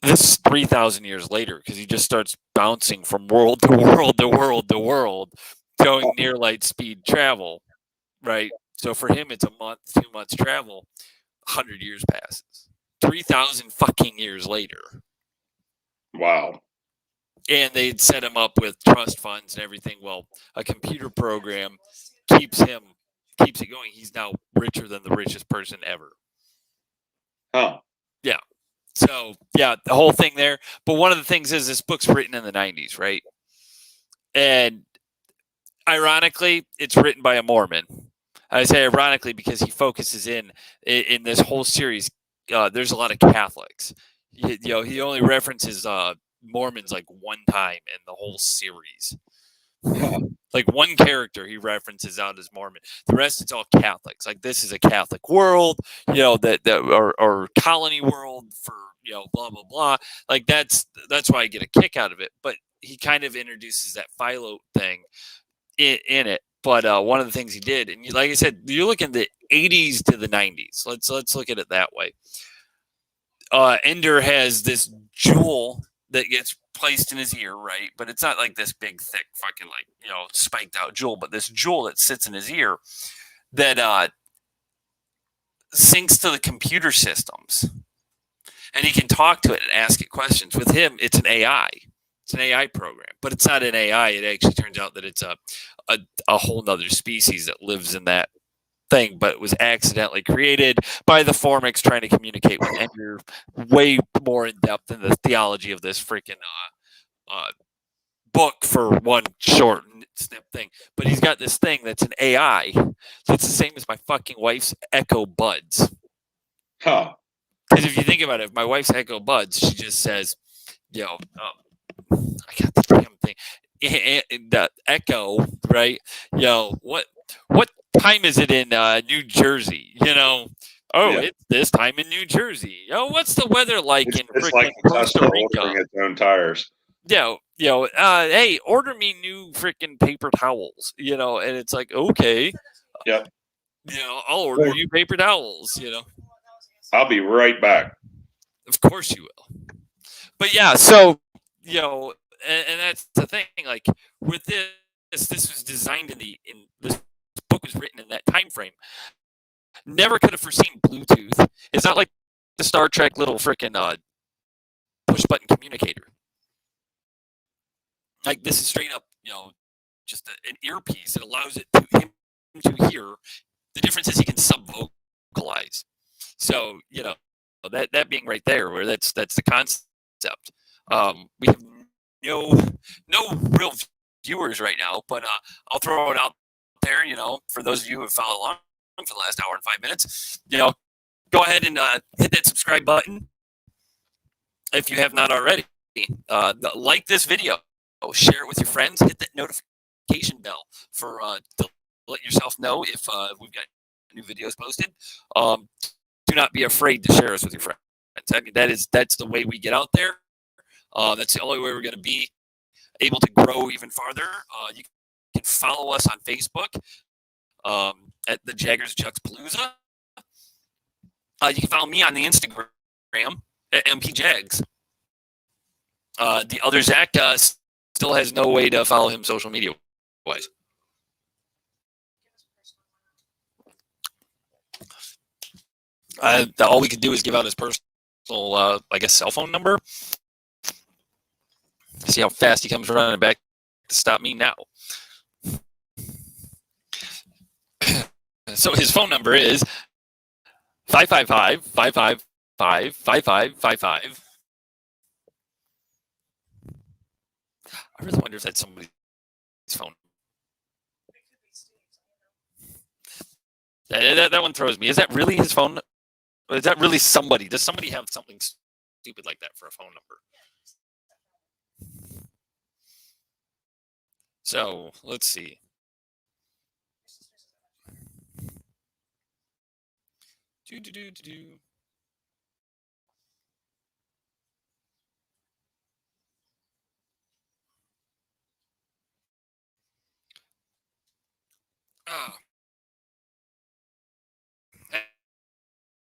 This is 3,000 years later, because he just starts bouncing from world to world to world to world, going near light speed travel, right? So for him, it's a month, 2 months travel. 100 years passes. 3,000 fucking years later. Wow. And they'd set him up with trust funds and everything. Well, a computer program keeps it going. He's now richer than the richest person ever. Huh. Yeah. So, the whole thing there. But one of the things is this book's written in the 90s, right? And ironically, it's written by a Mormon. I say ironically because he focuses in this whole series. There's a lot of Catholics. He only references Mormons like one time in the whole series. Like one character he references out as Mormon. The rest, it's all Catholics. Like this is a Catholic world, or colony world for blah blah blah. Like that's why I get a kick out of it. But he kind of introduces that Philo thing in it. But one of the things he did, and like I said, you're looking at the 80s to the 90s. Let's look at it that way. Ender has this jewel that gets placed in his ear, right? But it's not like this big, thick, fucking spiked out jewel. But this jewel that sits in his ear that syncs to the computer systems, and he can talk to it and ask it questions. With him, it's an AI. It's an AI program, but it's not an AI. It actually turns out that it's a whole nother species that lives in that thing, but it was accidentally created by the Formics trying to communicate with Ender way more in depth in the theology of this freaking book for one short snip thing. But he's got this thing that's an AI that's the same as my fucking wife's Echo Buds. Huh. Because if you think about it, if my wife's Echo Buds, she just says, I got the damn thing. The Echo, right? What what time is it in New Jersey? Oh, Yeah. it's this time in New Jersey. Oh, what's the weather like in It's freaking like the Costa Tesla Rica? ordering its own tires. Hey, order me new freaking paper towels. And it's like, okay, Yep. I'll order you paper towels. I'll be right back. Of course you will. But yeah, so and that's the thing. Like with this was designed in this book was written in that time frame. Never could have foreseen Bluetooth. It's not like the Star Trek little freaking push button communicator. Like this is straight up, just an earpiece that allows him to hear. The difference is he can sub vocalize. So that being right there, where that's the concept. We have no real viewers right now, but I'll throw it out there. For those of you who have followed along for the last hour and 5 minutes, go ahead and hit that subscribe button if you have not already. Like this video, share it with your friends, hit that notification bell for to let yourself know if we've got new videos posted. Do not be afraid to share us with your friends. I mean, that's the way we get out there. That's the only way we're going to be able to grow even farther. You can follow us on Facebook at the Jaggers Juxtaplooza. You can follow me on the Instagram at MPJags. The other Zach still has no way to follow him social media wise. All we can do is give out his personal, cell phone number. See how fast he comes running back to stop me now. So his phone number is 555-555-5555. I really wonder if that's somebody's phone. That one throws me. Is that really his phone? Or is that really somebody? Does somebody have something stupid like that for a phone number? So let's see.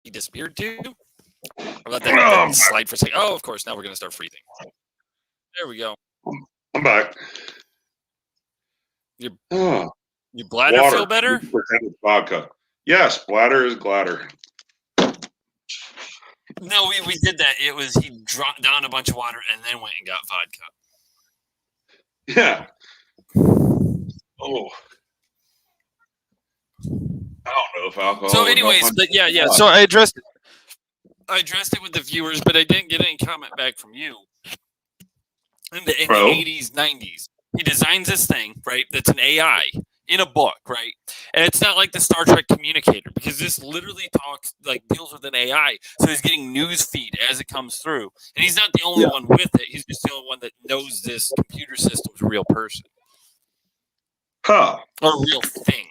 He disappeared too? Or let that slide for a second. Oh, of course. Now we're going to start freezing. There we go. I'm back. Your bladder Water. feel better? Pretended vodka. Yes, bladder is gladder. No, we did that. It was he dropped down a bunch of water and then went and got vodka. Yeah. Oh. I don't know if alcohol. So, anyways, but yeah. So I addressed it with the viewers, but I didn't get any comment back from you. In the 80s, 90s, he designs this thing, right? That's an AI in a book, right? And it's not like the Star Trek communicator because this literally deals with an AI. So he's getting news feed as it comes through. And he's not the only one with it. He's just the only one that knows this computer system's a real person. Huh. Or a real thing.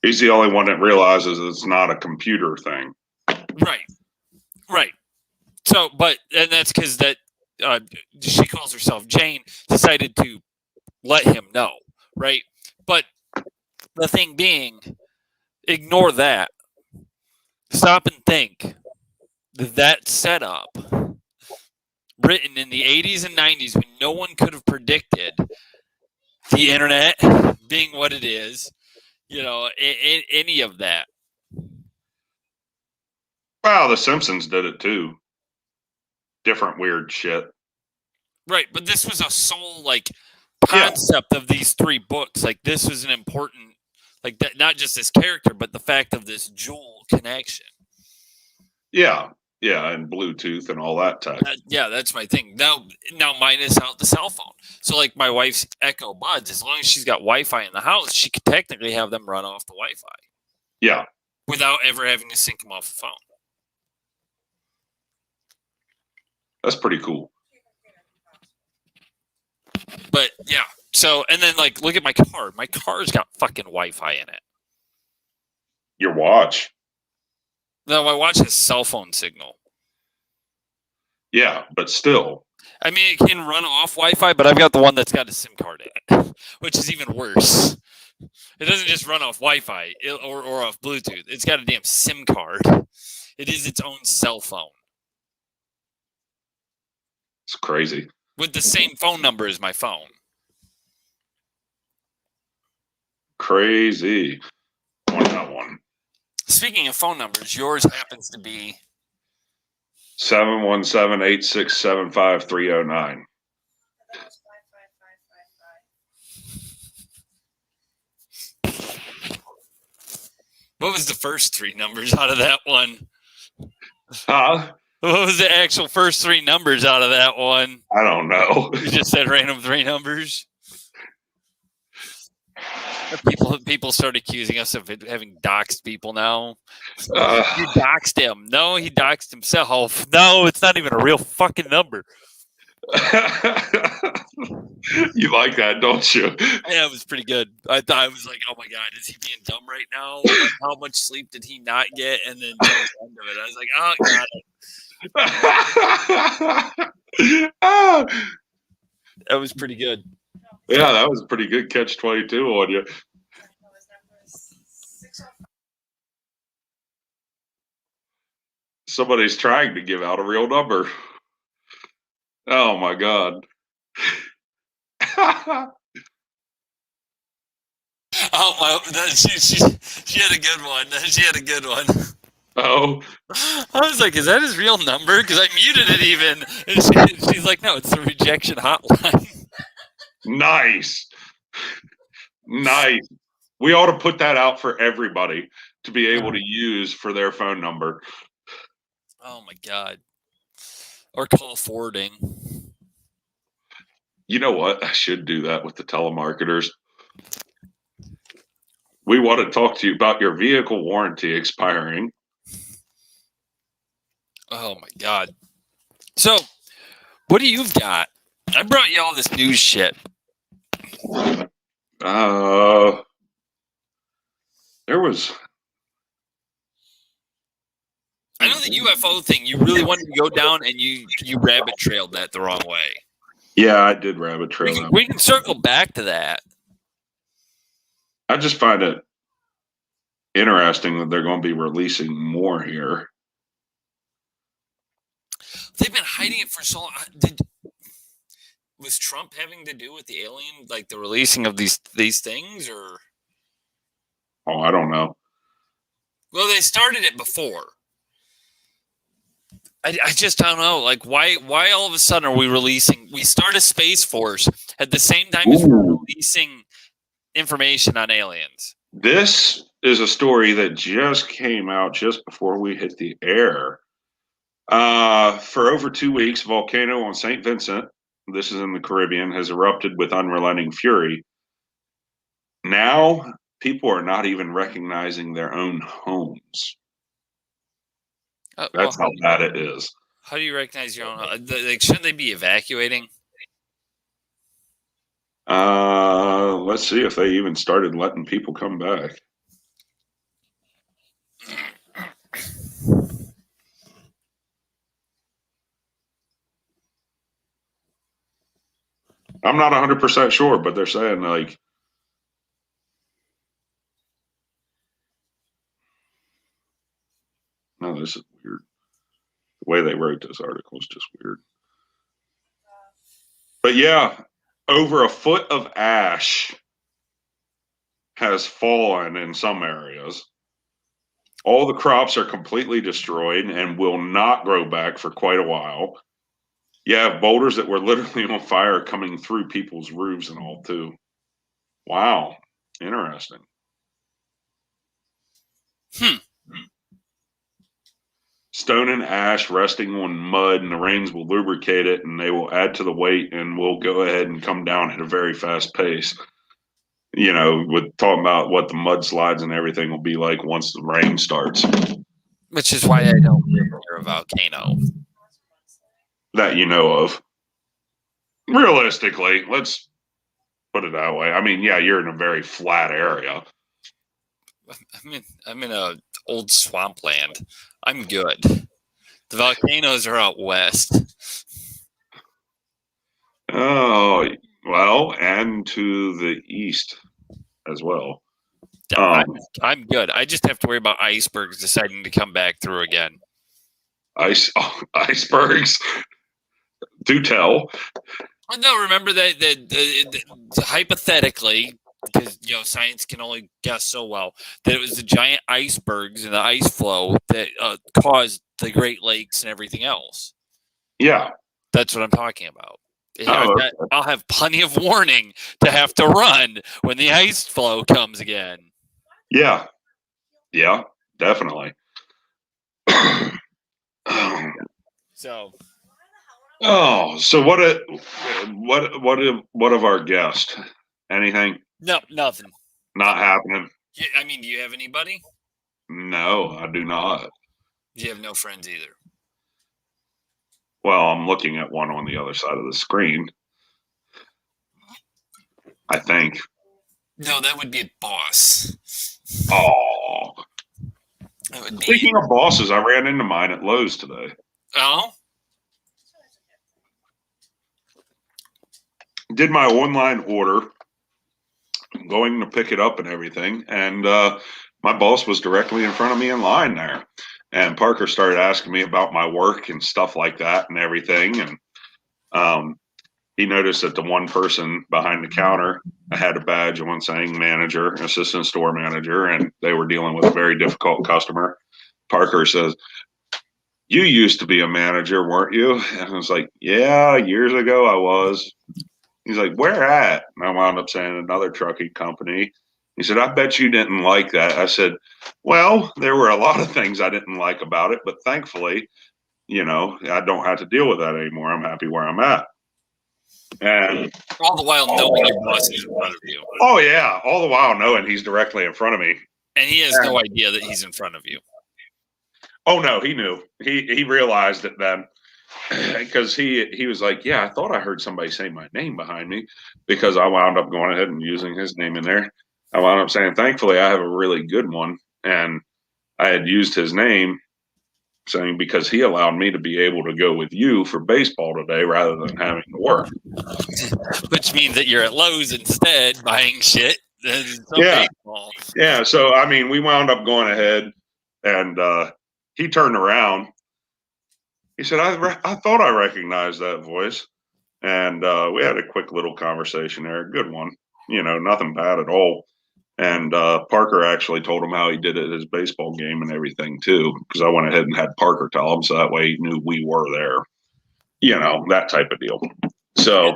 He's the only one that realizes it's not a computer thing. Right. So, and that's because she calls herself Jane, decided to let him know, right? But the thing being, ignore that. Stop and think that setup, written in the 80s and 90s when no one could have predicted the internet being what it is, any of that. Wow, The Simpsons did it too. Different weird shit. Right, but this was a sole concept of these three books. Like this was an important, that, not just this character, but the fact of this dual connection. Yeah, and Bluetooth and all that type. That's my thing. Now minus out the cell phone. So my wife's Echo Buds, as long as she's got Wi-Fi in the house, she could technically have them run off the Wi-Fi. Yeah. Without ever having to sync them off the phone. That's pretty cool. But yeah, So, and then like, look at my car. My car's got fucking Wi-Fi in it. Your watch. No, my watch has cell phone signal. Yeah, but still. I mean, it can run off Wi-Fi, but I've got the one that's got a SIM card in it, which is even worse. It doesn't just run off Wi-Fi or off Bluetooth. It's got a damn SIM card. It is its own cell phone. It's crazy. With the same phone number as my phone. Crazy. I want that one. Speaking of phone numbers, yours happens to be 717-867-5309. What was the first three numbers out of that one? Huh? What was the actual first three numbers out of that one? I don't know. You just said random three numbers. People start accusing us of having doxed people now. You doxed him. No, he doxed himself. No, it's not even a real fucking number. You like that, don't you? Yeah, it was pretty good. I thought I was like, oh my god, is he being dumb right now? Like, how much sleep did he not get? And then to the end of it, I was like, oh god, that was pretty good. Yeah, that was a pretty good catch-22 on you. Somebody's trying to give out a real number. Oh my god. Oh my! She had a good one. She had a good one. Oh. I was like, is that his real number? Because I muted it even. And she's like, no, it's the rejection hotline. Nice. Nice. We ought to put that out for everybody to be able to use for their phone number. Oh my god. Or call forwarding. You know what? I should do that with the telemarketers. We want to talk to you about your vehicle warranty expiring. Oh my god. So, what do you got? I brought you all this news shit. There was. I know the UFO thing. You really wanted to go down, and you rabbit trailed that the wrong way. Yeah, I did rabbit trail. We can circle back to that. I just find it interesting that they're going to be releasing more here. They've been hiding it for so long. Was Trump having to do with the alien, like the releasing of these things, or? Oh, I don't know. Well, they started it before. I just don't know. Like, why all of a sudden are we releasing? We start a Space Force at the same time as we're releasing information on aliens. This is a story that just came out just before we hit the air. For over 2 weeks, a volcano on St. Vincent, this is in the Caribbean, has erupted with unrelenting fury. Now, people are not even recognizing their own homes. That's how bad it is. How do you recognize your own? Like, shouldn't they be evacuating? Let's see if they even started letting people come back. I'm not 100% sure, but they're saying like. No, this is weird. The way they wrote this article is just weird. But yeah, over a foot of ash has fallen in some areas. All the crops are completely destroyed and will not grow back for quite a while. You have boulders that were literally on fire coming through people's roofs and all too. Wow. Interesting. Stone and ash resting on mud, and the rains will lubricate it, and they will add to the weight, and will go ahead and come down at a very fast pace. You know, with talking about what the mudslides and everything will be like once the rain starts. Which is why I don't live near a volcano. That you know of. Realistically, let's Put it that way. I mean, yeah, you're in a very flat area. I'm in a old swampland. I'm good. The volcanoes are out west. Oh, well, and to the east as well. I'm good. I just have to worry about icebergs deciding to come back through again. Icebergs. Do tell. No, remember that hypothetically, because science can only guess so well, that it was the giant icebergs and the ice flow that caused the Great Lakes and everything else. Yeah, that's what I'm talking about. Okay. I'll have plenty of warning to have to run when the ice flow comes again. Yeah, definitely. So what of our guests? Anything? No, nothing. Not happening. I mean, do you have anybody? No, I do not. You have no friends either. Well, I'm looking at one on the other side of the screen. I think. No, that would be a boss. Oh. Speaking of bosses, I ran into mine at Lowe's today. Oh? Did my online order, going to pick it up and everything, and my boss was directly in front of me in line there. And Parker started asking me about my work and stuff like that and everything. And he noticed that the one person behind the counter, I had a badge on saying manager, assistant store manager, and they were dealing with a very difficult customer. Parker says, "You used to be a manager, weren't you?" And I was like, "Yeah, years ago I was." He's like, "Where at?" And I wound up saying another trucking company. He said, "I bet you didn't like that." I said, "Well, there were a lot of things I didn't like about it, but thankfully, I don't have to deal with that anymore. I'm happy where I'm at." And all the while knowing your boss is in front of you. Oh yeah, all the while knowing he's directly in front of me. And he has no idea that he's in front of you. Oh no, he knew. He realized it then. Because he was like, "Yeah, I thought I heard somebody say my name behind me," because I wound up going ahead and using his name in there. I wound up saying, "Thankfully, I have a really good one," and I had used his name, saying because he allowed me to be able to go with you for baseball today rather than having to work. Which means that you're at Lowe's instead buying shit. Baseball. Yeah. So I mean, we wound up going ahead, and he turned around. He said, I thought I recognized that voice. And we had a quick little conversation there. A good one. Nothing bad at all. And Parker actually told him how he did at his baseball game and everything, too, because I went ahead and had Parker tell him. So that way he knew we were there. That type of deal. So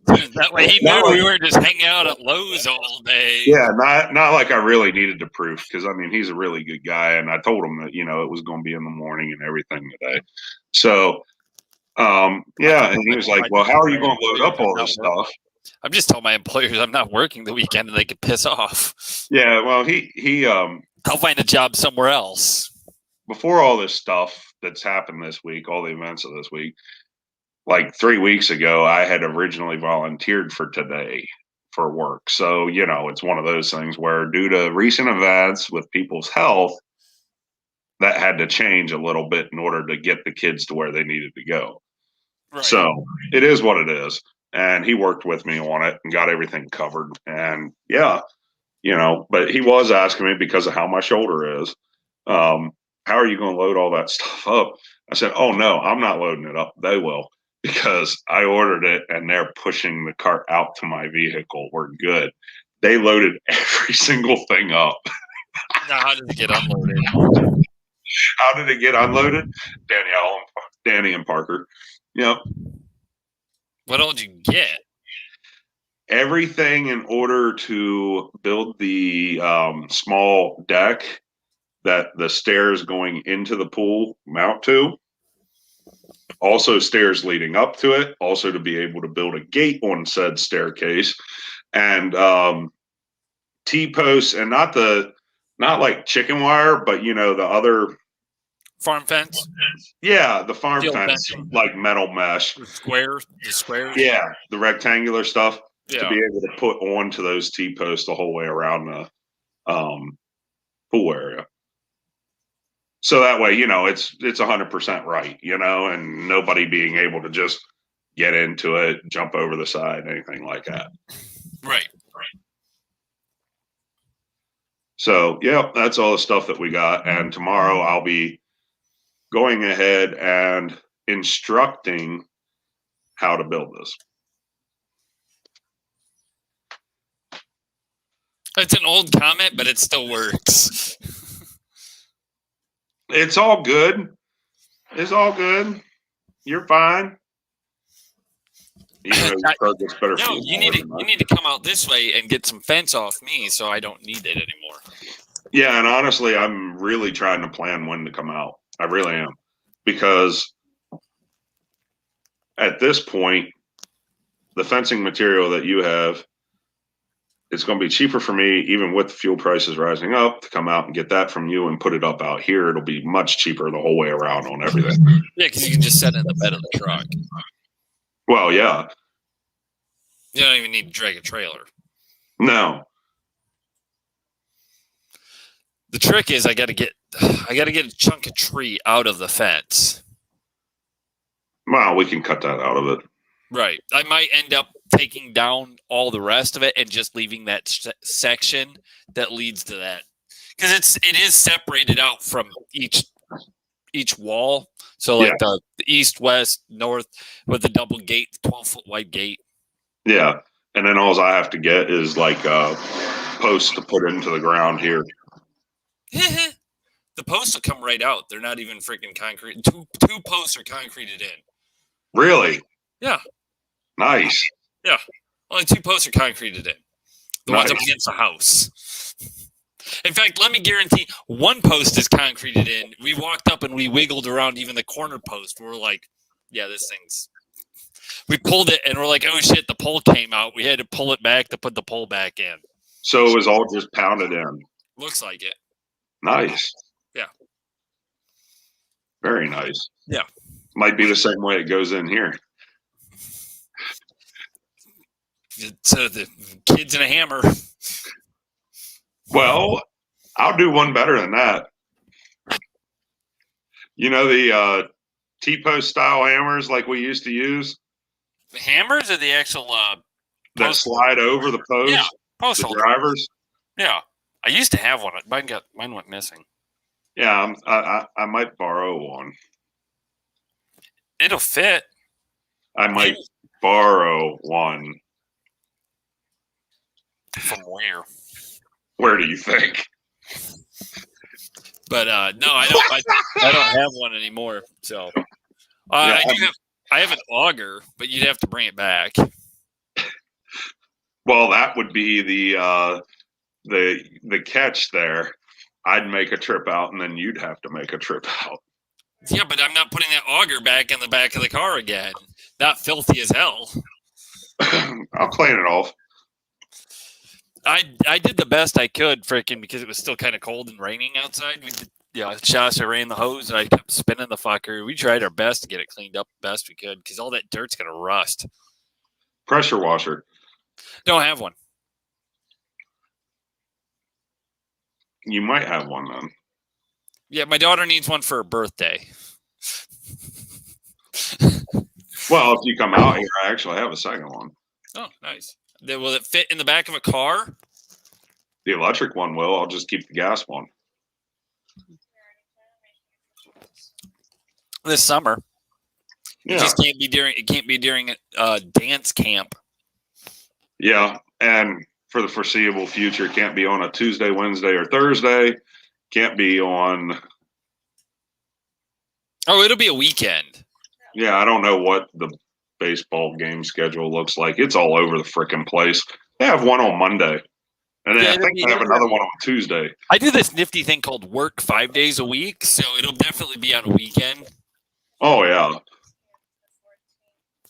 that way he knew we were just hanging out at Lowe's all day. Yeah, not like I really needed the proof, because I mean he's a really good guy, and I told him that it was going to be in the morning and everything today. So and he was like, "Well, how are you going to load up all this stuff?" I'm just telling my employers I'm not working the weekend and they can piss off. Yeah, well, I'll find a job somewhere else. Before all this stuff that's happened this week, all the events of this week. Like 3 weeks ago, I had originally volunteered for today for work. So, it's one of those things where due to recent events with people's health, that had to change a little bit in order to get the kids to where they needed to go. Right. So it is what it is. And he worked with me on it and got everything covered. And but he was asking me because of how my shoulder is, how are you going to load all that stuff up? I said, "Oh, no, I'm not loading it up. They will." Because I ordered it and they're pushing the cart out to my vehicle. We're good. They loaded every single thing up. Now, how did it get unloaded? How did it get unloaded? Danny and Parker. Yep. What all did you get? Everything in order to build the small deck that the stairs going into the pool mount to. Also stairs leading up to it, also to be able to build a gate on said staircase, and T-posts, and not like chicken wire, but the other farm fence. Yeah, the farm fence, like metal mesh. The squares. Yeah, the rectangular stuff. to be able to put onto those T-posts the whole way around the pool area. So that way, it's 100% right, and nobody being able to just get into it, jump over the side, anything like that. Right. So, yeah, that's all the stuff that we got. And tomorrow I'll be going ahead and instructing how to build this. It's an old comment, but it still works. It's all good. It's all good. You're fine. You need to come out this way and get some fence off me so I don't need it anymore. Yeah, and honestly, I'm really trying to plan when to come out. I really am. Because at this point, the fencing material that you have, it's going to be cheaper for me, even with the fuel prices rising up, to come out and get that from you and put it up out here. It'll be much cheaper the whole way around on everything. Yeah, because you can just set it in the bed of the truck. Well, yeah. You don't even need to drag a trailer. No. The trick is I got to get a chunk of tree out of the fence. Well, we can cut that out of it. Right. I might end up taking down all the rest of it and just leaving that section that leads to that, because it is separated out from each wall. So like the east, west, north with the double gate, 12-foot wide gate. Yeah, and then all I have to get is like a post to put into the ground here. The posts will come right out. They're not even freaking concrete. Two posts are concreted in. Really? Yeah. Nice. Yeah. Only 2 posts are concreted in. The ones up against the house. In fact, let me guarantee 1 post is concreted in. We walked up and we wiggled around even the corner post. We're like, yeah, this thing's... We pulled it and we're like, oh shit, the pole came out. We had to pull it back to put the pole back in. So it was all just pounded in. Looks like it. Nice. Yeah. Very nice. Yeah. Might be the same way it goes in here. So the kids and a hammer. Well, I'll do one better than that. You know the T-post style hammers like we used to use? The hammers or the actual that slide over the post? Yeah, post the drivers? Yeah. I used to have one. Mine went missing. Yeah, I might borrow one. It'll fit. I might borrow one. From where? Where do you think? But no, I don't have one anymore. So I have an auger, but you'd have to bring it back. Well, that would be the catch there. I'd make a trip out, and then you'd have to make a trip out. Yeah, but I'm not putting that auger back in the back of the car again. Not filthy as hell. I'll clean it off. I did the best I could, freaking, because it was still kind of cold and raining outside. We did, Shasta ran the hose, and I kept spinning the fucker. We tried our best to get it cleaned up best we could, because all that dirt's going to rust. Pressure washer. Don't have one. You might have one then. Yeah, my daughter needs one for her birthday. Well, if you come out here, I actually have a second one. Oh, nice. Will it fit in the back of a car? The electric one will. I'll just keep the gas one. This summer. Yeah. It just can't be during dance camp. Yeah, and for the foreseeable future, it can't be on a Tuesday, Wednesday, or Thursday. Can't be on. Oh, it'll be a weekend. Yeah, I don't know what the baseball game schedule looks like. It's all over the frickin' place. They have one on Monday, and then I think they have another one on Tuesday. I do this nifty thing called work 5 days a week, so it'll definitely be on a weekend. Oh, yeah.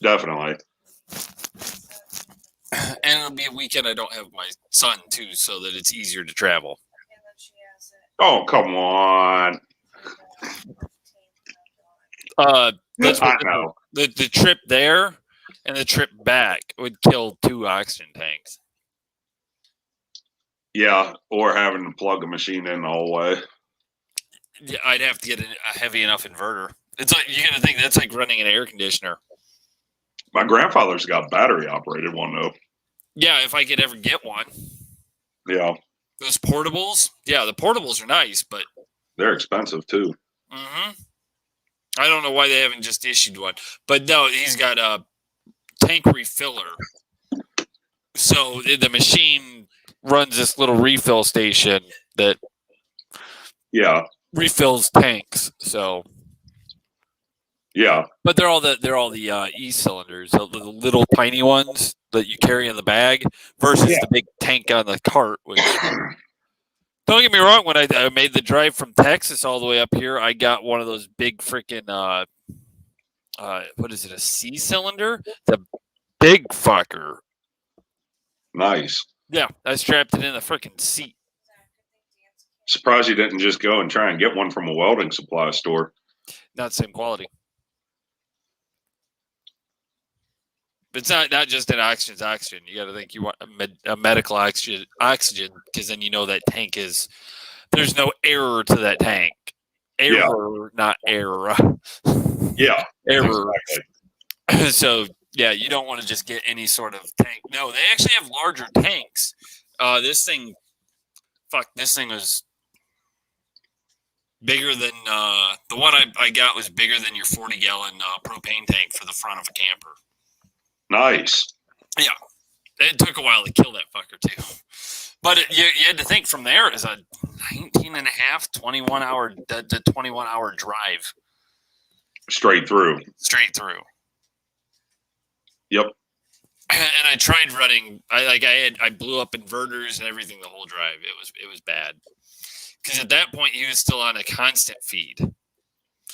Definitely. And it'll be a weekend I don't have my son, too, so that it's easier to travel. Oh, come on. I know. The trip there, And the trip back would kill 2 oxygen tanks. Yeah, or having to plug a machine in the whole way. Yeah, I'd have to get a heavy enough inverter. It's like you gotta think that's like running an air conditioner. My grandfather's got a battery operated one though. Yeah, if I could ever get one. Yeah. Those portables? Yeah, the portables are nice, but they're expensive too. I don't know why they haven't just issued one. But no, he's got a tank refiller. So the machine runs this little refill station that refills tanks. So but they're all the E cylinders, the little tiny ones that you carry in the bag versus the big tank on the cart. Which don't get me wrong, when I made the drive from Texas all the way up here, I got one of those big freaking what is it, a C cylinder? The big fucker. Nice. Yeah, I strapped it in the freaking seat. Surprised you didn't just go and try and get one from a welding supply store. Not same quality. But it's not just an oxygen. You got to think you want a medical oxygen because then you know that tank there's no error to that tank. Error, not error. Yeah. Error. Exactly. So, yeah, you don't want to just get any sort of tank. No, they actually have larger tanks. This thing was bigger than the one I got was bigger than your 40-gallon propane tank for the front of a camper. Nice. Yeah. It took a while to kill that fucker, too. But you had to think from there, it was a 19 and a half, 21-hour drive. Straight through. Yep. And I tried running. I blew up inverters and everything the whole drive. It was bad. Because at that point, he was still on a constant feed.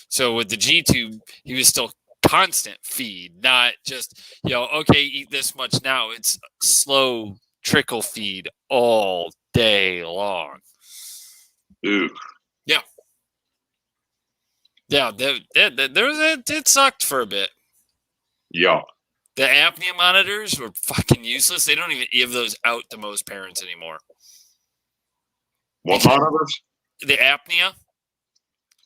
So with the G-Tube, he was still constant feed, not just, okay, eat this much now. It's slow trickle feed all day long. Ooh. Yeah. Yeah, it sucked for a bit. Yeah. The apnea monitors were fucking useless. They don't even give those out to most parents anymore. What monitors? The apnea.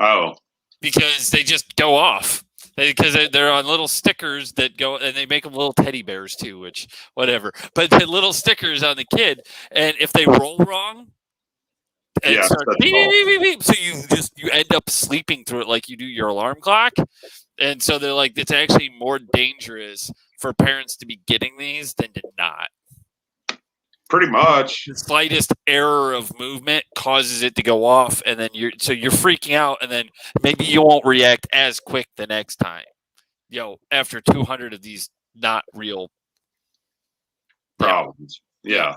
Oh. Because they just go off. Because they're on little stickers that go, and they make them little teddy bears too, which, whatever. But the little stickers on the kid, and if they roll wrong, it starts beep, beep, beep, beep. So you end up sleeping through it like you do your alarm clock. And so they're like, it's actually more dangerous for parents to be getting these than to not. Pretty much. The slightest error of movement causes it to go off, and then you're freaking out, and then maybe you won't react as quick the next time. After 200 of these not real problems. Yeah.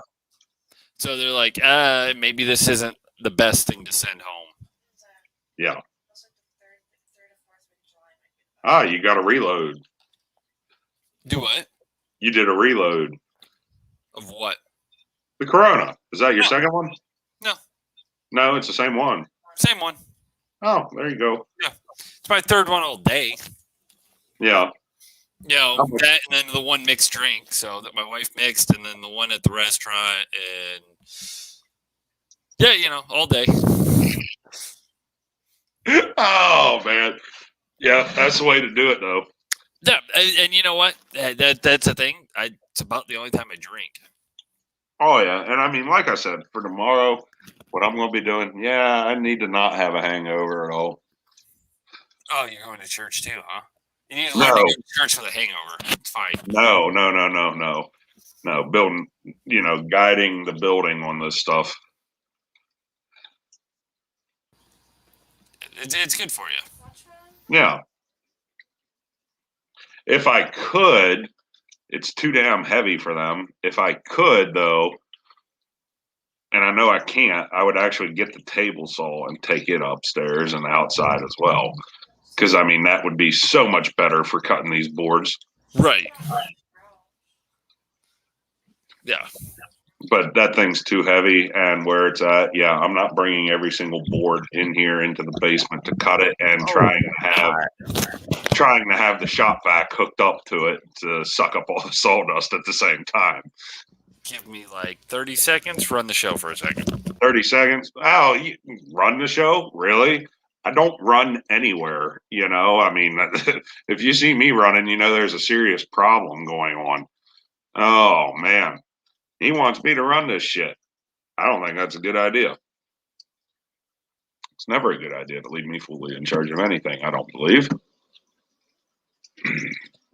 So they're like, maybe this isn't the best thing to send home. Yeah. You got to reload. Do what? You did a reload. Of what? The Corona. Is that your second one? No. No, it's the same one. Same one. Oh, there you go. Yeah. It's my third one all day. Yeah. That and then the one mixed drink, so that my wife mixed, and then the one at the restaurant, and all day. Oh man. Yeah, that's the way to do it though. Yeah, and you know what? That's the thing. It's about the only time I drink. Oh yeah, and I mean, like I said, for tomorrow, what I'm going to be doing, I need to not have a hangover at all. Oh, you're going to church too, huh? You need to learn to go to church for the hangover. It's fine. No. Building, guiding the building on this stuff. It's good for you. Yeah. If I could, it's too damn heavy for them. If I could, though, and I know I can't, I would actually get the table saw and take it upstairs and outside as well. Because, I mean, that would be so much better for cutting these boards. Right. Yeah. But that thing's too heavy, and where it's at, yeah, I'm not bringing every single board in here into the basement to cut it, and trying to have the shop vac hooked up to it to suck up all the sawdust at the same time. Give me like 30 seconds. Run the show for a second. 30 seconds. Oh, you run the show? Really? I don't run anywhere. I mean, if you see me running, there's a serious problem going on. Oh man, he wants me to run this shit. I don't think that's a good idea. It's never a good idea to leave me fully in charge of anything, I don't believe.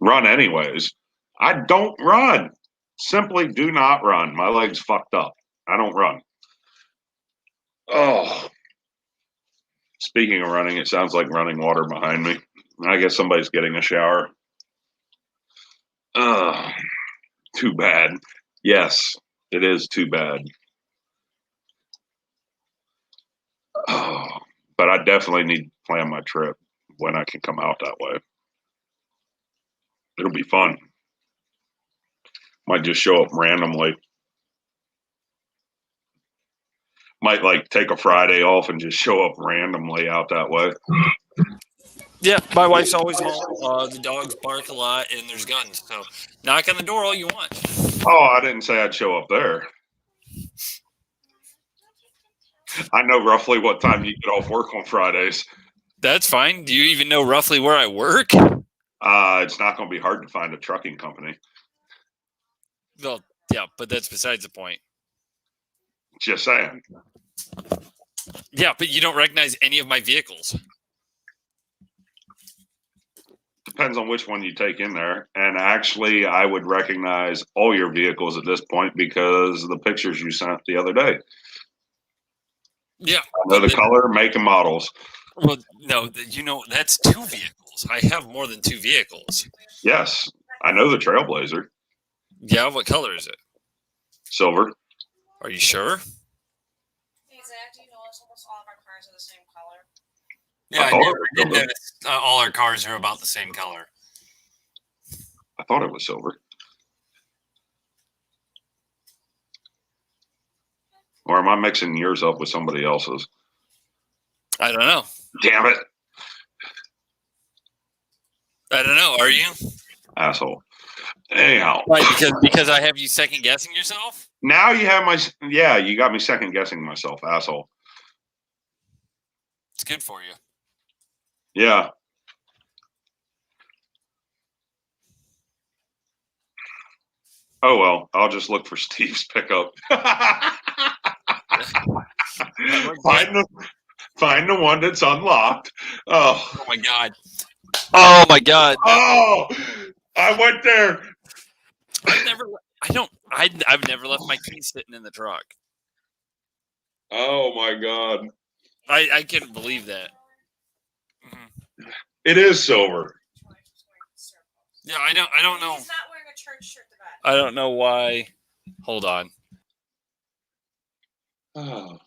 Run anyways. I don't run. Simply do not run. My leg's fucked up. I don't run. Oh. Speaking of running, it sounds like running water behind me. I guess somebody's getting a shower. Too bad. Yes, it is too bad. Oh, but I definitely need to plan my trip when I can come out that way. It'll be fun. Might just show up randomly. Might like take a Friday off and just show up randomly out that way. Yeah, my wife's always home. The dogs bark a lot, and there's guns. So knock on the door all you want. Oh, I didn't say I'd show up there. I know roughly what time you get off work on Fridays. That's fine. Do you even know roughly where I work? It's not going to be hard to find a trucking company. Well, yeah, but that's besides the point. Just saying. Yeah, but you don't recognize any of my vehicles. Depends on which one you take in there. And actually, I would recognize all your vehicles at this point because of the pictures you sent the other day. Yeah. I know the color, make, and models. Well, no, that's 2 vehicles. I have more than 2 vehicles. Yes, I know the Trailblazer. Yeah, what color is it? Silver. Are you sure? Hey, Zach, do you notice almost all of our cars are the same color? Yeah, I did notice all our cars are about the same color. I thought it was silver. Or am I mixing yours up with somebody else's? I don't know. Damn it. I don't know. Are you? Asshole. Anyhow. Right, because I have you second guessing yourself? Now you have you got me second guessing myself, asshole. It's good for you. Yeah. Oh, well, I'll just look for Steve's pickup. Find the one that's unlocked. Oh my God. Oh my God. Oh, I went there. I've never left my keys sitting in the truck. Oh my God. I couldn't believe that. Mm-hmm. It is silver. Yeah, I don't know. He's not wearing a church shirt to bed. I don't know why. Hold on. Oh.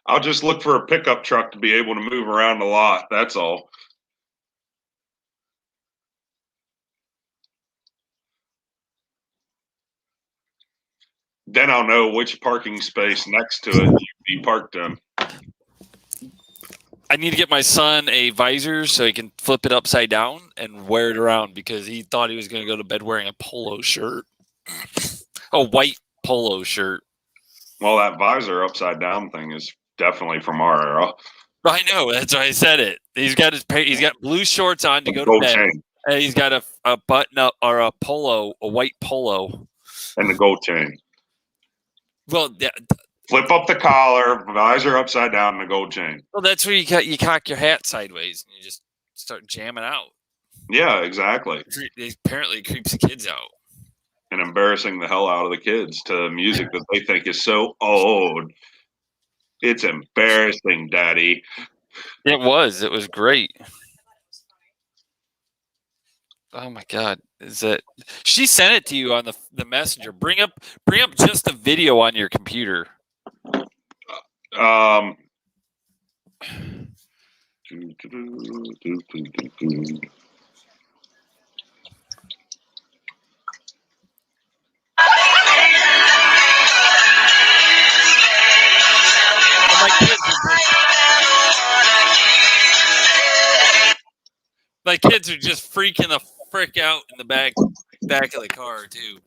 I'll just look for a pickup truck to be able to move around a lot. That's all. Then I'll know which parking space next to it you'd be parked in. I need to get my son a visor so he can flip it upside down and wear it around because he thought he was going to go to bed wearing a polo shirt. A white polo shirt. Well, that visor upside down thing is definitely from our era. I know. That's why I said it. He's got blue shorts on to go to bed. Chain. And he's got a button up or a white polo. And the gold chain. Well, yeah. Flip up the collar, visor upside down, and the gold chain. Well, that's where you cock your hat sideways and you just start jamming out. Yeah, exactly. Apparently, it creeps the kids out. And embarrassing the hell out of the kids to music that they think is so old. It's embarrassing, Daddy. It was. It was great. Oh my God! Is that she sent it to you on the messenger? Bring up just the video on your computer. My kids are just freaking the frick out in the back of the car too.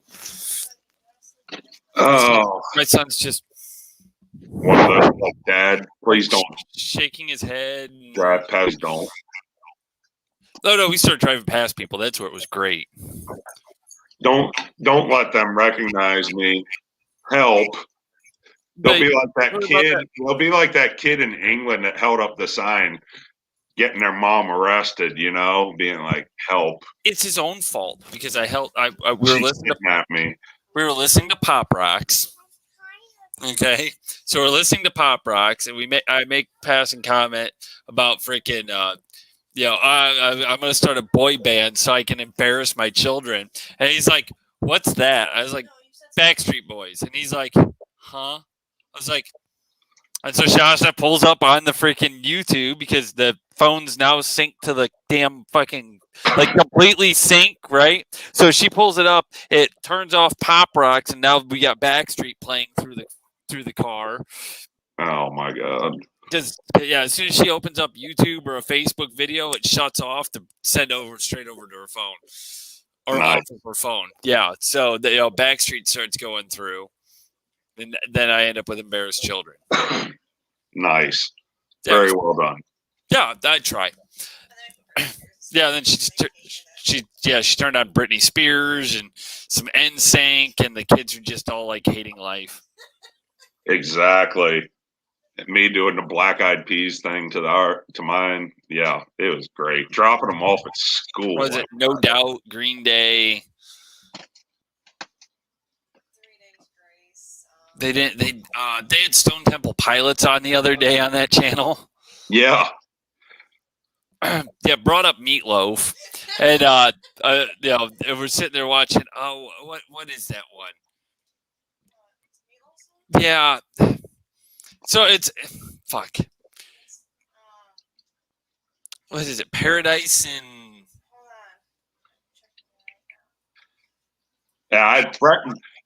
Oh, My son's just one of those like, Dad, please don't shaking his head. drive past. Don't. No, we started driving past people. That's where it was great. Don't let them recognize me. Help. They'll be like that kid. They'll be like that kid in England that held up the sign, getting their mom arrested. You know, being like, "Help!" It's his own fault because we were listening to me. We were listening to Pop Rocks. Okay, so we're listening to Pop Rocks, and I make passing comment about freaking. I'm going to start a boy band so I can embarrass my children. And he's like, "What's that?" I was like, "Backstreet Boys," and he's like, "Huh?" I was like, and so Shasta pulls up on the freaking YouTube because the phone's now synced to the damn fucking, like, completely sync, right? So she pulls it up, it turns off Pop Rocks, and now we got Backstreet playing through the car. Oh my God. Because as soon as she opens up YouTube or a Facebook video, it shuts off to send straight over to her phone or off of her phone. Yeah, so Backstreet starts going through. And then I end up with embarrassed children. Nice. Very well done. Yeah, I'd try. Yeah, then she turned on Britney Spears and some NSYNC, and the kids are just all like hating life. Exactly. Me doing the Black Eyed Peas thing to mine. Yeah, it was great. Dropping them off at school. Was it No Doubt, Green Day? They had Stone Temple Pilots on the other day on that channel. Yeah. Yeah, brought up Meatloaf, and we're sitting there watching. Oh, what is that one? Yeah, so it's fuck. What is it? Paradise in. Yeah,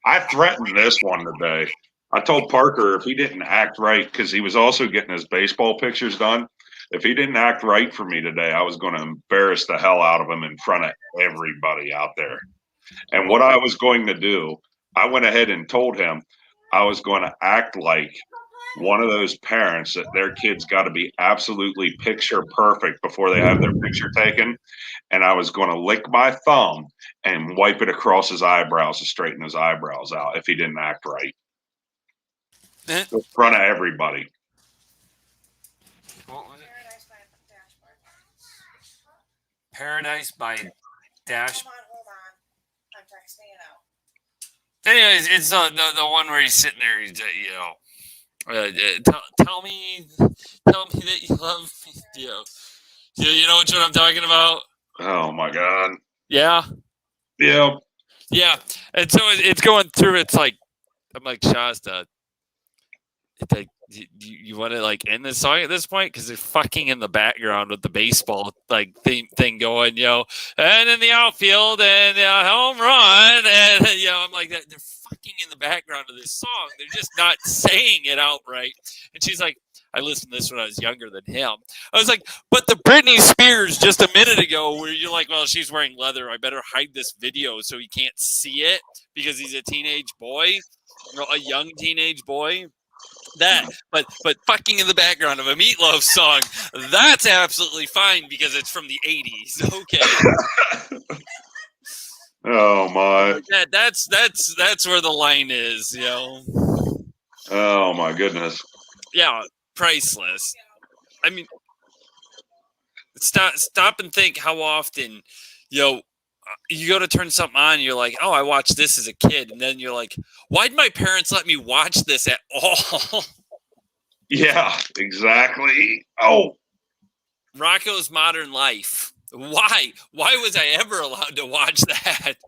I threatened this one today. I told Parker if he didn't act right, because he was also getting his baseball pictures done. If he didn't act right for me today, I was going to embarrass the hell out of him in front of everybody out there. And what I was going to do, I went ahead and told him I was going to act like one of those parents that their kids got to be absolutely picture perfect before they have their picture taken. And I was going to lick my thumb and wipe it across his eyebrows to straighten his eyebrows out if he didn't act right. In front of everybody. Paradise by Dash. Hold on. I'm texting it out. Anyways, it's the one where he's sitting there. He's tell me that you love me. You know what I'm talking about? Oh my God. Yeah. Yeah. Yeah. And so it's going through. It's like I'm like Shasta. It's like you want to like end the song at this point because they're fucking in the background with the baseball like thing going, and in the outfield and home run, and I'm like that. They're fucking in the background of this song. They're just not saying it outright. And she's like, I listened to this when I was younger than him. I was like, but the Britney Spears just a minute ago, where you're like, well, she's wearing leather. I better hide this video so he can't see it because he's a teenage boy, a young teenage boy. But fucking in the background of a Meatloaf song, that's absolutely fine because it's from the 80s. Okay. Oh my. That's where the line is, Oh my goodness. Yeah, priceless. I mean, stop and think how often, you go to turn something on, and you're like, oh, I watched this as a kid, and then you're like, why'd my parents let me watch this at all? Yeah, exactly. Oh, Rocco's Modern Life. Why was I ever allowed to watch that?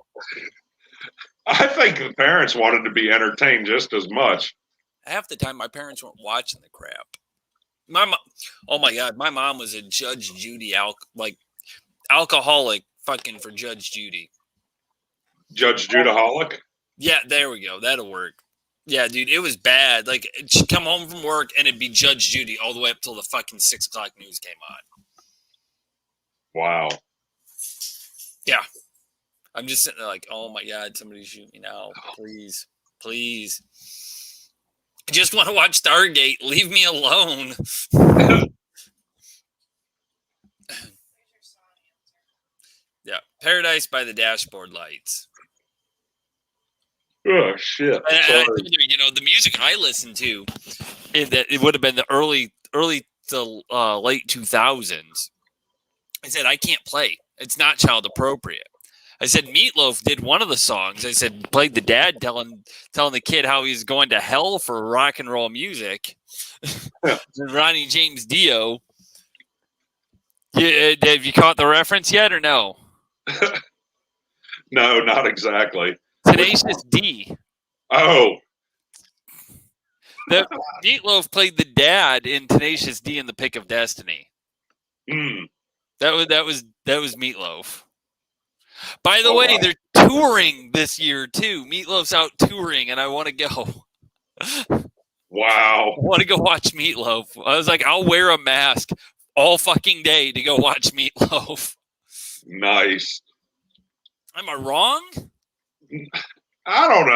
I think the parents wanted to be entertained just as much. Half the time, my parents weren't watching the crap. My mom, oh my God, my mom was a Judge Judy alcoholic fucking for Judge Judy. Judge Judaholic? Yeah, there we go. That'll work. Yeah, dude, it was bad. Like, she'd come home from work and it'd be Judge Judy all the way up till the fucking 6 o'clock news came on. Wow. Yeah. I'm just sitting there like, oh my God, somebody shoot me now. Please. Please. I just want to watch Stargate. Leave me alone. Yeah. Paradise by the Dashboard Lights. Oh, shit. And I told you, the music I listened to, it would have been the early to late 2000s. I said, I can't play. It's not child appropriate. I said, Meatloaf did one of the songs. I said, played the dad telling the kid how he's going to hell for rock and roll music. Ronnie James Dio. Have you caught the reference yet or no? No, not exactly. Tenacious D. Oh. The Meatloaf played the dad in Tenacious D in The Pick of Destiny. Mm. That was Meatloaf. By the way, they're touring this year too. Meatloaf's out touring, and I want to go. Wow. I want to go watch Meatloaf. I was like, I'll wear a mask all fucking day to go watch Meatloaf. Nice. Am I wrong? I don't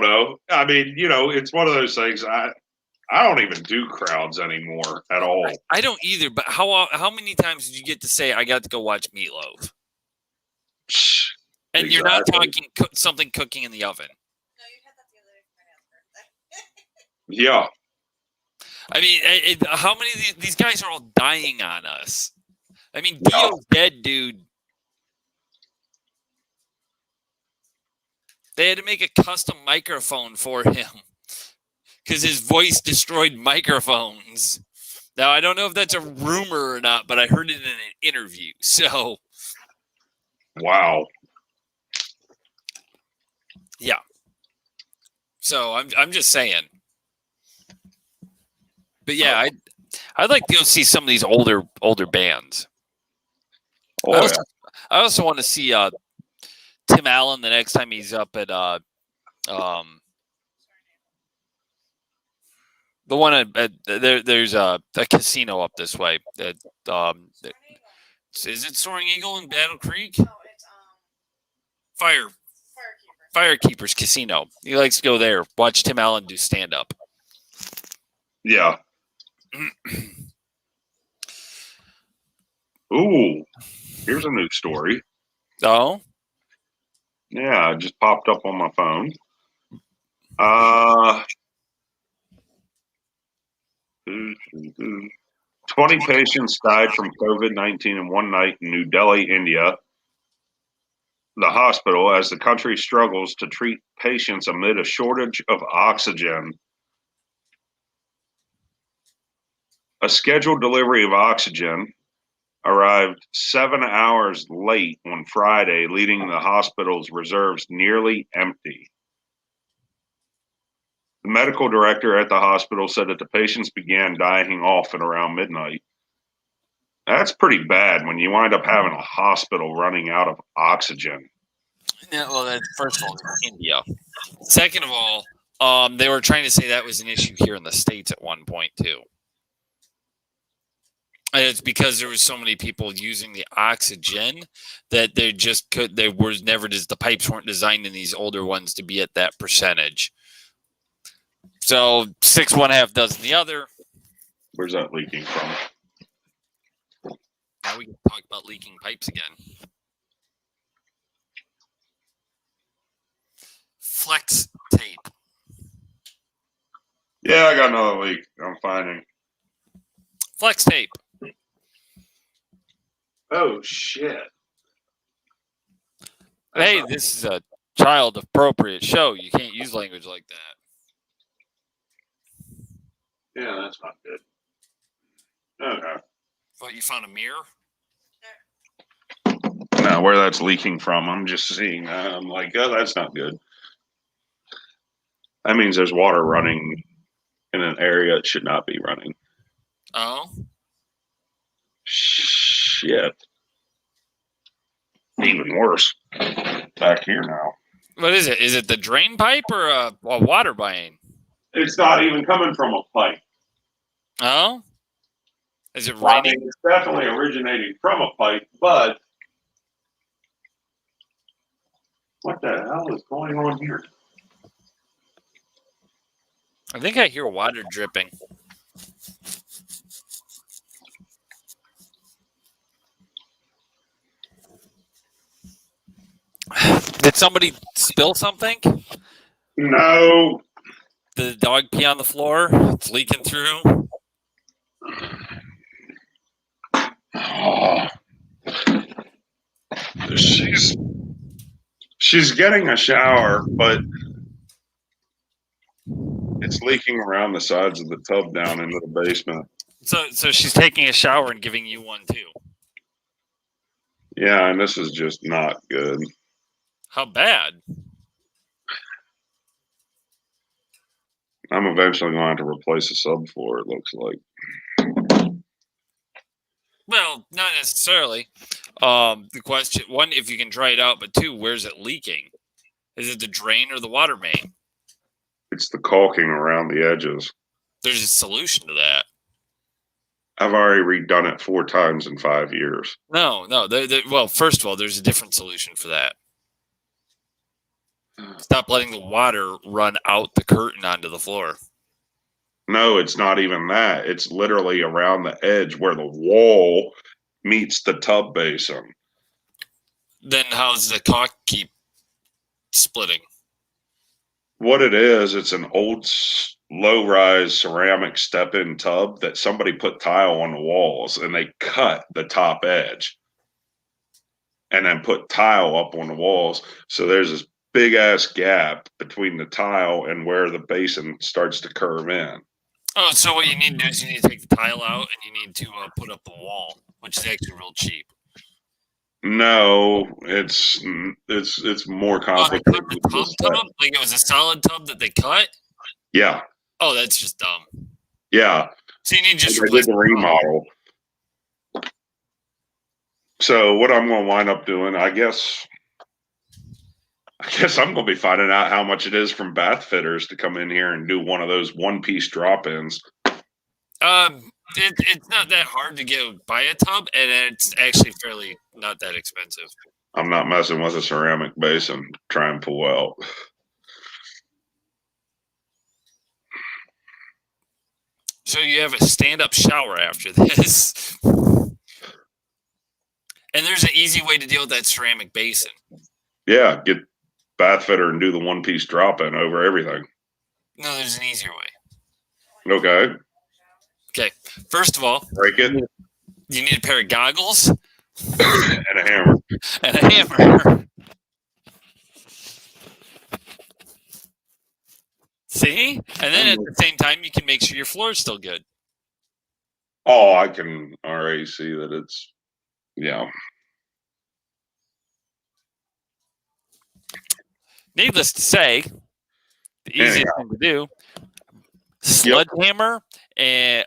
know. I mean, it's one of those things. I don't even do crowds anymore at all. I don't either. But how many times did you get to say I got to go watch Meatloaf? And You're not talking something cooking in the oven. No, you had that the other day for my dad's birthday. Yeah. I mean, how many of these guys are all dying on us? I mean, Dio's dead, dude. They had to make a custom microphone for him because his voice destroyed microphones. Now, I don't know if that's a rumor or not, but I heard it in an interview. So, wow. Yeah. So I'm just saying. But yeah, I'd like to go see some of these older bands. I also want to see Tim Allen the next time he's up at the one at there's a casino up this way. Is it Soaring Eagle in Battle Creek? No, it's Firekeepers Casino. He likes to go there. Watch Tim Allen do stand up. Yeah. Ooh, here's a new story. Oh? Yeah, it just popped up on my phone. 20 patients died from COVID-19 in one night in New Delhi, India. The hospital, as the country struggles to treat patients amid a shortage of oxygen. A scheduled delivery of oxygen arrived 7 hours late on Friday, leaving the hospital's reserves nearly empty. The medical director at the hospital said that the patients began dying off at around midnight. That's pretty bad when you wind up having a hospital running out of oxygen. Yeah, well, that's first of all, India. Second of all, they were trying to say that was an issue here in the States at one point too. And it's because there was so many people using the oxygen that the pipes weren't designed in these older ones to be at that percentage. So 6 one half dozen the other. Where's that leaking from? Now we can talk about leaking pipes again. Flex tape. Yeah, I got another leak. I'm finding. Flex tape. Oh, shit. Hey, this is a child appropriate show. You can't use language like that. Yeah, that's not good. Okay. What, you found a mirror? Now, where that's leaking from, I'm just seeing that. I'm like, oh, that's not good. That means there's water running in an area it should not be running. Oh? Shit. Even worse. Back here now. What is it? Is it the drain pipe or a water main? It's not even coming from a pipe. Oh? Is it Well, I raining? mean, it's definitely originating from a pipe, but What the hell is going on here? I think I hear water dripping. Did somebody spill something? No. Did the dog pee on the floor? It's leaking through. Oh. She's getting a shower, but it's leaking around the sides of the tub down into the basement. So she's taking a shower and giving you one too. Yeah, and this is just not good. How bad? I'm eventually going to replace the subfloor, it looks like. Well, not necessarily. The question, one, if you can dry it out, but two, where's it leaking? Is it the drain or the water main? It's the caulking around the edges. There's a solution to that. I've already redone it 4 times in 5 years. No. Well, first of all, there's a different solution for that. Stop letting the water run out the curtain onto the floor. No, it's not even that. It's literally around the edge where the wall meets the tub basin. Then how's the caulk keep splitting? What it is, it's an old low-rise ceramic step-in tub that somebody put tile on the walls, and they cut the top edge and then put tile up on the walls. So there's this big-ass gap between the tile and where the basin starts to curve in. Oh, so what you need to do is you need to take the tile out and you need to put up the wall, which is actually real cheap. No, it's more complicated. Oh, they cut the tub? Like it was a solid tub that they cut? Yeah. Oh, that's just dumb. Yeah. So you need to just replace the remodel. So what I'm going to wind up doing, I guess I'm going to be finding out how much it is from bath fitters to come in here and do one of those one-piece drop-ins. It's not that hard to buy a tub, and it's actually fairly not that expensive. I'm not messing with a ceramic basin to try and pull out. So you have a stand-up shower after this. And there's an easy way to deal with that ceramic basin. Yeah, get bath fitter and do the one-piece drop-in over everything. No, there's an easier way. Okay. Okay. First of all, break it. You need a pair of goggles and a hammer. And a hammer. See? And then at the same time, you can make sure your floor is still good. Oh, I can already see that it's, yeah. Needless to say, the easiest thing to do, sledgehammer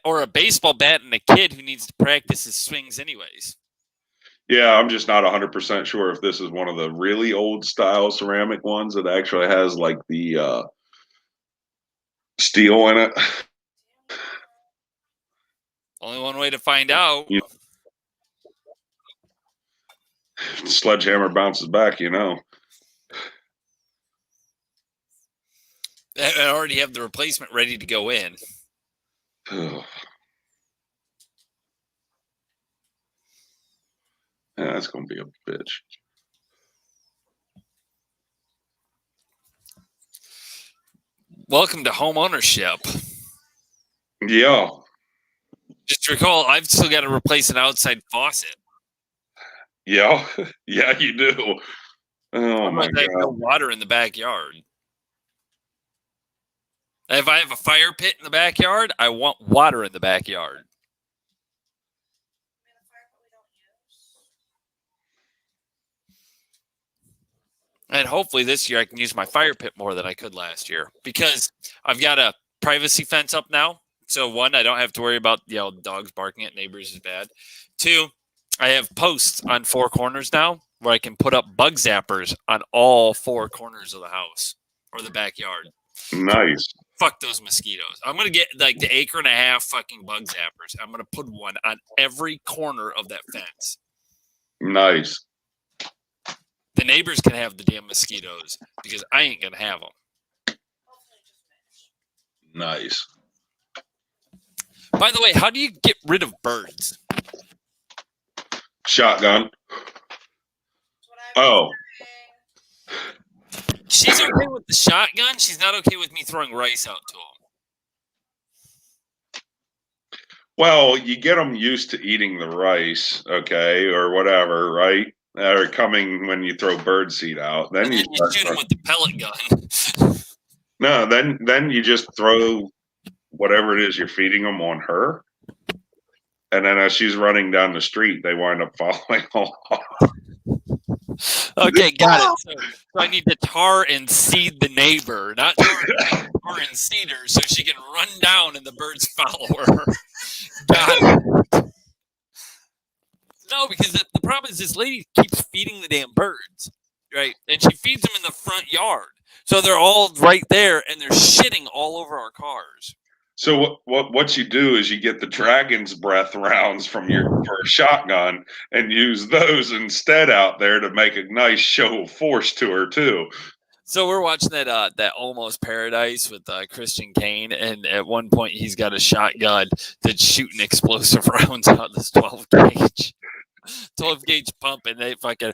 or a baseball bat and a kid who needs to practice his swings anyways. Yeah, I'm just not 100% sure if this is one of the really old style ceramic ones that actually has like the steel in it. Only one way to find out. If the sledgehammer bounces back, you know. I already have the replacement ready to go in. Yeah, that's going to be a bitch. Welcome to home ownership. Yeah. Just recall, I've still got to replace an outside faucet. Yeah. Yeah, you do. Oh, my God. I have no water in the backyard. If I have a fire pit in the backyard, I want water in the backyard. And hopefully this year I can use my fire pit more than I could last year because I've got a privacy fence up now. So one, I don't have to worry about dogs barking at neighbors is bad. Two, I have posts on 4 corners now where I can put up bug zappers on all 4 corners of the house or the backyard. Nice. Fuck those mosquitoes. I'm going to get like the 1.5 acre fucking bug zappers. I'm going to put one on every corner of that fence. Nice. The neighbors can have the damn mosquitoes because I ain't gonna have them. Nice. By the way, how do you get rid of birds? Shotgun. Oh. She's okay with the shotgun. She's not okay with me throwing rice out to them. Well, you get them used to eating the rice, okay, or whatever, right? Or coming when you throw birdseed out. Then you shoot them with the pellet gun. No, then you just throw whatever it is you're feeding them on her. And then as she's running down the street, they wind up following along. Okay, got it. So I need to tar and seed the neighbor, not tar and seed her, so she can run down and the birds follow her. Got it. No, because the problem is this lady keeps feeding the damn birds, right? And she feeds them in the front yard. So they're all right there, and they're shitting all over our cars. So what you do is you get the dragon's breath rounds for a shotgun and use those instead out there to make a nice show of force to her too. So we're watching that Almost Paradise with Christian Kane, and at one point he's got a shotgun that's shooting explosive rounds out this 12 gauge pump, and they fucking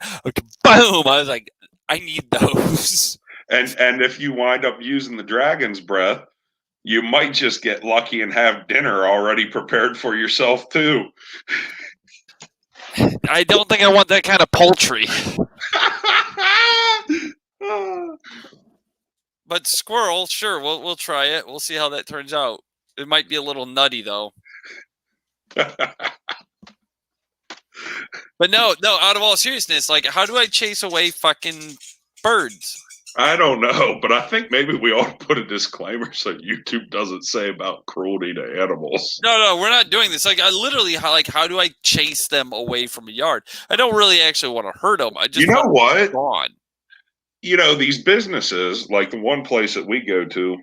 boom! I was like, I need those. And if you wind up using the dragon's breath, you might just get lucky and have dinner already prepared for yourself too. I don't think I want that kind of poultry. But squirrel, sure, we'll try it. We'll see how that turns out. It might be a little nutty though. But no, out of all seriousness, like, how do I chase away fucking birds? I don't know, but I think maybe we ought to put a disclaimer so YouTube doesn't say about cruelty to animals. No, we're not doing this. Like, I literally, how do I chase them away from a yard? I don't really actually want to hurt them. I just want what? Gone. You know, these businesses, like the one place that we go to,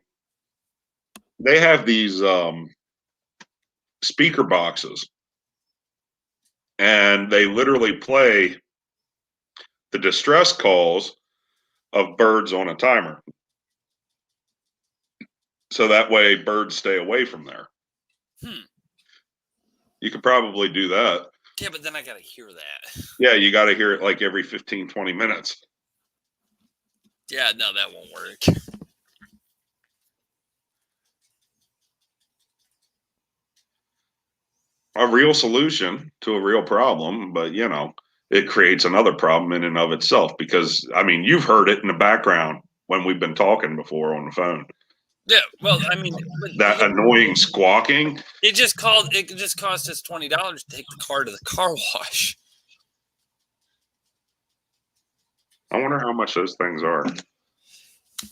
they have these speaker boxes, and they literally play the distress calls of birds on a timer. So that way birds stay away from there. You could probably do that. Yeah, but then I got to hear that. Yeah, you got to hear it like every 15, 20 minutes. Yeah, no, that won't work. A real solution to a real problem, but you know, it creates another problem in and of itself because, I mean, you've heard it in the background when we've been talking before on the phone. Yeah, well, I mean, that annoying squawking. It just cost us $20 to take the car to the car wash. I wonder how much those things are.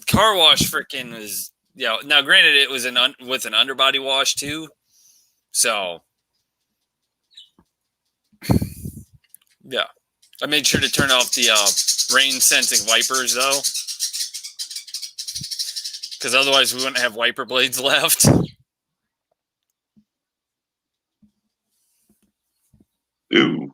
Car wash freaking was, now granted it was with an underbody wash too. So yeah. I made sure to turn off the rain sensing wipers though. Because otherwise we wouldn't have wiper blades left. Ooh.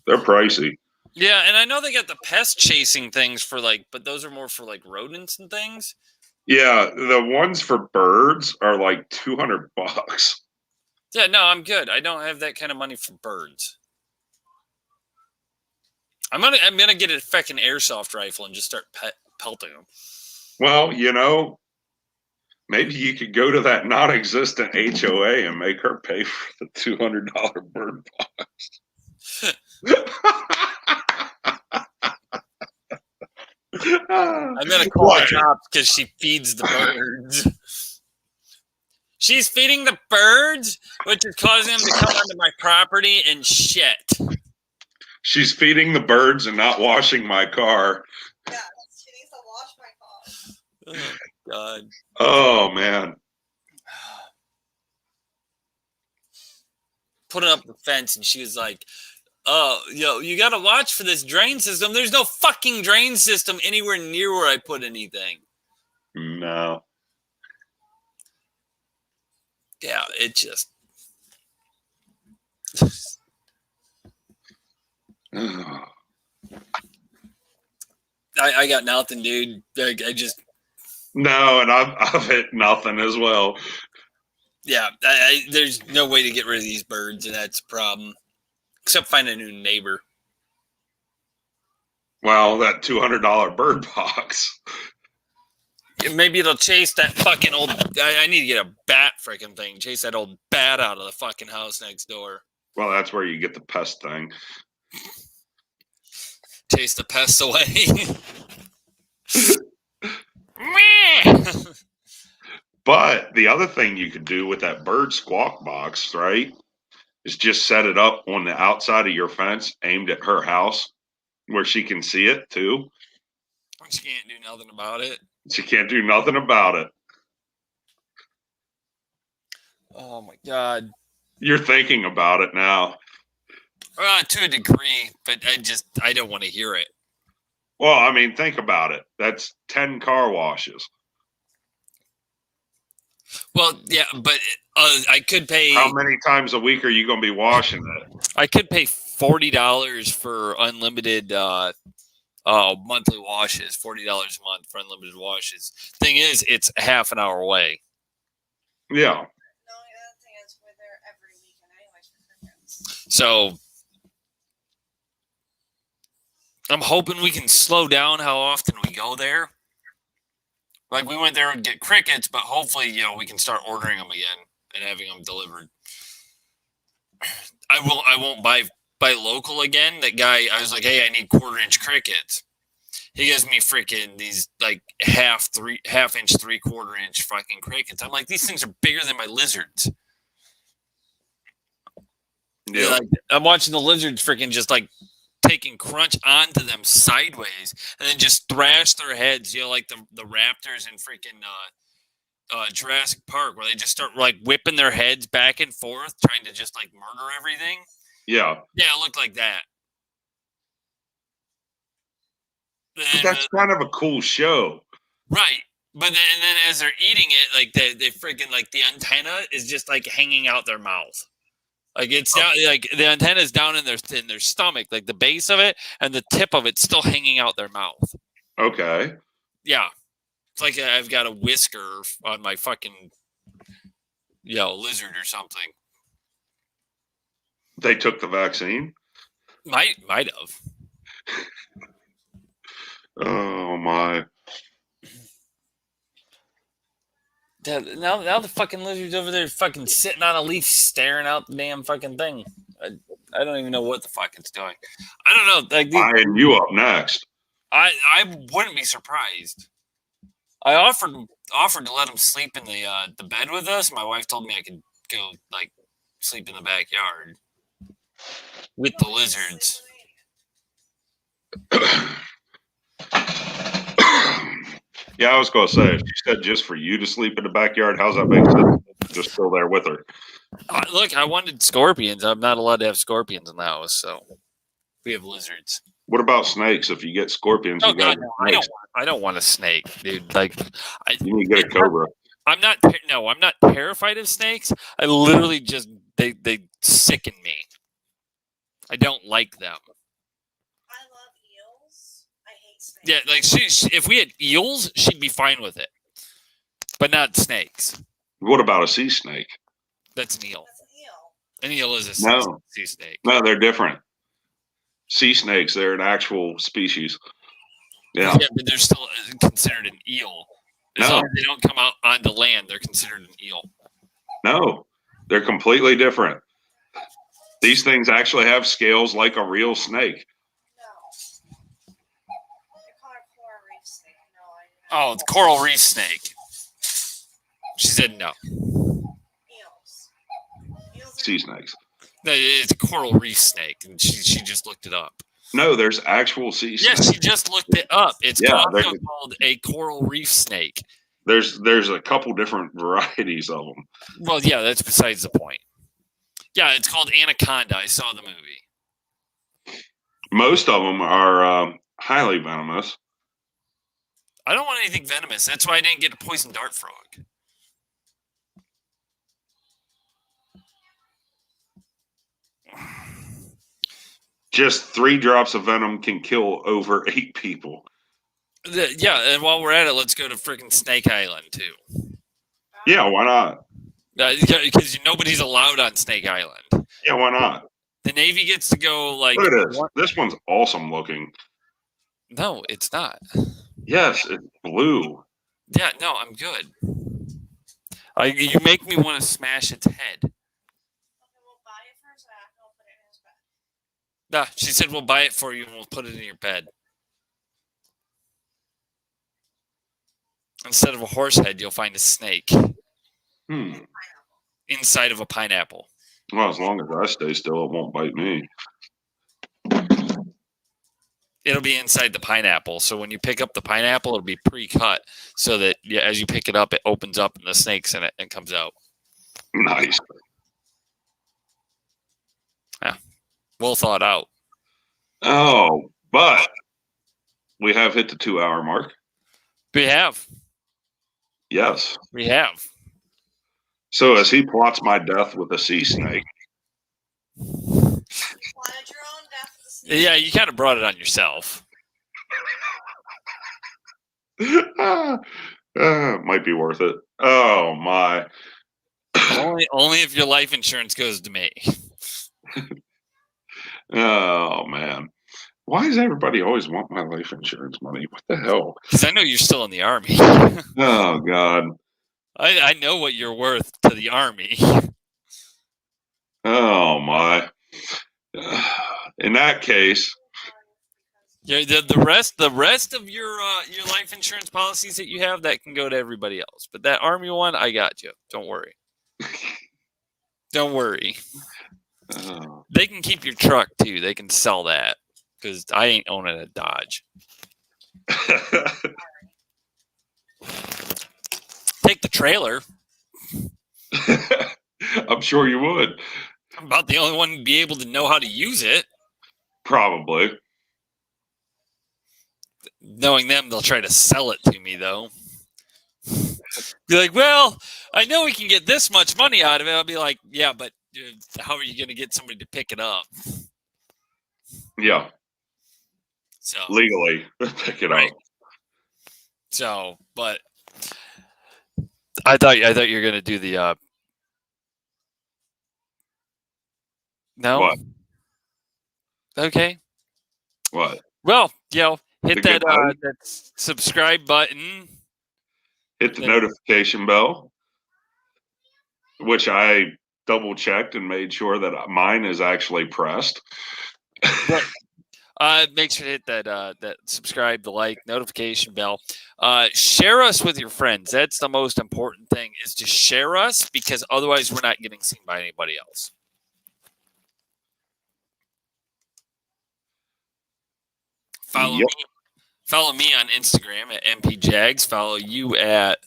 They're pricey. Yeah, and I know they got the pest chasing things for but those are more for rodents and things. Yeah, the ones for birds are like $200. Yeah, no, I'm good. I don't have that kind of money for birds. I'm gonna get a fucking airsoft rifle and just start pelting them. Well, you know, maybe you could go to that non-existent HOA and make her pay for the $200 bird box. I'm gonna call the cops because she feeds the birds. She's feeding the birds, which is causing them to come onto my property and shit. She's feeding the birds and not washing my car. Yeah, she needs to wash my car. Oh, God. Oh, man. Putting up the fence, and she was like, "Oh, you got to watch for this drain system. There's no fucking drain system anywhere near where I put anything." No. Yeah, it just... I got nothing, dude. I just No, and I've hit nothing as well. yeah. There's no way to get rid of these birds, and that's a problem. Except find a new neighbor. Well, that $200 bird box. Maybe it'll chase that fucking old. I need to get a bat freaking thing. Chase that old bat out of the fucking house next door. Well, that's where you get the pest thing. Chase the pests away. But the other thing you could do with that bird squawk box, right, is just set it up on the outside of your fence aimed at her house where she can see it too. She can't do nothing about it. She can't do nothing about it. Oh my God. You're thinking about it now. To a degree, but I don't want to hear it. Well, I mean, think about it. That's 10 car washes. Well, yeah, but I could pay. How many times a week are you going to be washing it? I could pay $40 for unlimited monthly washes. $40 a month for unlimited washes. Thing is, it's half an hour away. Yeah. No, the other thing is we're there every weekend anyways for crickets. So I'm hoping we can slow down how often we go there. Like we went there and get crickets, but hopefully, we can start ordering them again and having them delivered. I won't buy local again. That guy, I was like, hey, I need 1/4-inch crickets. He gives me freaking these like half-inch, 3/4-inch fucking crickets. I'm like, these things are bigger than my lizards. Yeah. Like, I'm watching the lizards freaking just like taking crunch onto them sideways and then just thrash their heads, like the raptors in freaking Jurassic Park, where they just start like whipping their heads back and forth, trying to just like murder everything. Yeah. Yeah, it looked like that. But that's kind of a cool show. Right. But then as they're eating it, like they freaking like the antenna is just like hanging out their mouth. Like it's down, like the antenna is down in their stomach, like the base of it, and the tip of it's still hanging out their mouth. Okay. Yeah, it's like I've got a whisker on my fucking lizard or something. They took the vaccine. Might have. Oh my. Now the fucking lizard's over there fucking sitting on a leaf staring out the damn fucking thing. I don't even know what the fuck it's doing. I don't know. Like Eyeing you up next. I wouldn't be surprised. I offered to let him sleep in the bed with us. My wife told me I could go like sleep in the backyard with the lizards. Yeah, I was going to say, if she said just for you to sleep in the backyard, how's that make sense? Just still there with her. Look, I wanted scorpions. I'm not allowed to have scorpions in the house, so we have lizards. What about snakes? If you get scorpions, you got snakes. I don't want a snake, dude. Like, you need to get a cobra. I'm not terrified of snakes. I literally just they sicken me. I don't like them. I love eels. I hate snakes. Yeah, like she if we had eels, she'd be fine with it, but not snakes. What about a sea snake? That's an eel. That's an eel. An eel is a sea snake. No, they're different. Sea snakes, they're an actual species. Yeah, but they're still considered an eel. As long as they don't come out onto land, they're considered an eel. No, they're completely different. These things actually have scales like a real snake. No. They call it coral reef snake. No, Oh, the coral reef snake. She said no. Eels. Sea snakes. No, it's a coral reef snake, and she just looked it up. No, there's actual sea snakes. Yes, she just looked it up. It's also called a coral reef snake. There's a couple different varieties of them. Well, yeah, that's besides the point. Yeah, it's called Anaconda. I saw the movie. Most of them are highly venomous. I don't want anything venomous. That's why I didn't get a poison dart frog. Just 3 drops of venom can kill over 8 people. Yeah, and while we're at it, let's go to freaking Snake Island too. Yeah, why not? Because nobody's allowed on Snake Island. Yeah, why not? The Navy gets to go like. Look at this. This one's awesome looking. No, it's not. Yes, it's blue. Yeah, no, I'm good. You make me want to smash its head. Okay, we'll buy it for Zach. I'll put it in his bed. Nah, she said we'll buy it for you and we'll put it in your bed. Instead of a horse head, you'll find a snake. Inside of a pineapple. Well, as long as I stay still, it won't bite me. It'll be inside the pineapple. So when you pick up the pineapple, it'll be pre-cut so that as you pick it up, it opens up and the snake's in it and comes out. Nice. Yeah. Well thought out. Oh, but we have hit the 2-hour mark. We have. Yes. We have. So as he plots my death with a sea snake. Plotted your own death with a snake. Yeah, you kind of brought it on yourself. Might be worth it. Oh my. Only if your life insurance goes to me. Oh man. Why does everybody always want my life insurance money? What the hell? Because I know you're still in the Army. Oh God. I know what you're worth to the Army. Oh my. In that case, Yeah, the rest of your life insurance policies that you have, that can go to everybody else. But that Army one, I got you. Don't worry. Don't worry. They can keep your truck too. They can sell that because I ain't owning a Dodge. Take the trailer. I'm sure you would. I'm about the only one to be able to know how to use it. Probably. Knowing them, they'll try to sell it to me, though. Be like, well, I know we can get this much money out of it. I'll be like, yeah, but how are you going to get somebody to pick it up? Yeah. So legally pick it up. So, but I thought you were going to do the no. What? Okay. What? Well, hit that that subscribe button. Hit the notification bell, which I double checked and made sure that mine is actually pressed. Make sure to hit that subscribe, the like, notification bell. Share us with your friends. That's the most important thing, is to share us, because otherwise we're not getting seen by anybody else. Follow me on Instagram at mpjags. Follow you at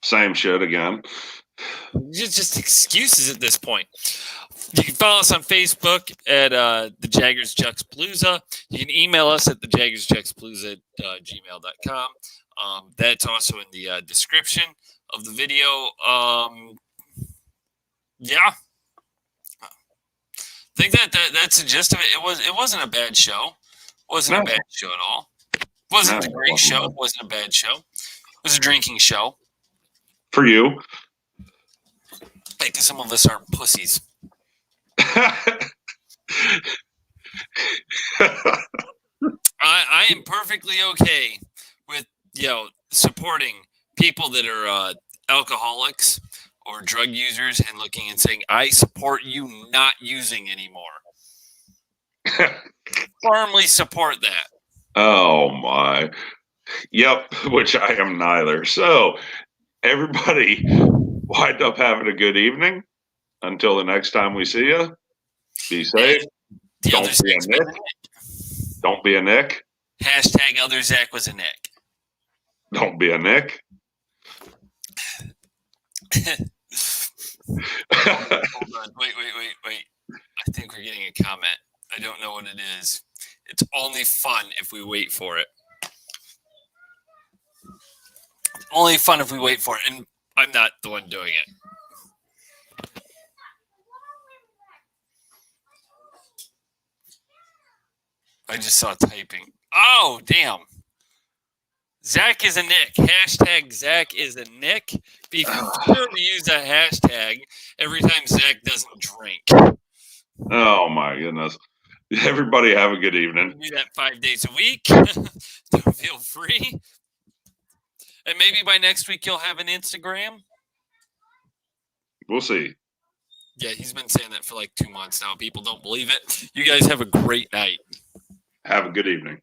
same shit again. Just excuses at this point. You can follow us on Facebook at the Jaggers Juxtaplooza. You can email us at thejaggersjuxtaplooza at gmail.com. That's also in the description of the video. Yeah. I think that's the gist of it. It wasn't a bad show. Wasn't a bad show at all. Wasn't a great show. It wasn't a bad show. It was a drinking show. For you. Because some of us aren't pussies. I am perfectly okay with supporting people that are alcoholics or drug users and looking and saying, I support you not using anymore. Firmly support that. Oh my. Yep, which I am neither. So everybody wind up having a good evening. Until the next time we see you, be safe. Don't be a Nick. Don't be a Nick. Hashtag other Zach was a Nick. Don't be a Nick. Hold on. Wait. I think we're getting a comment. I don't know what it is. It's only fun if we wait for it. Only fun if we wait for it. And I'm not the one doing it. I just saw typing. Oh, damn. Zach is a Nick. Hashtag Zach is a Nick. Be sure to use that hashtag every time Zach doesn't drink. Oh, my goodness. Everybody have a good evening. Do that 5 days a week. Don't feel free. And maybe by next week you'll have an Instagram. We'll see. Yeah, he's been saying that for like 2 months now. People don't believe it. You guys have a great night. Have a good evening.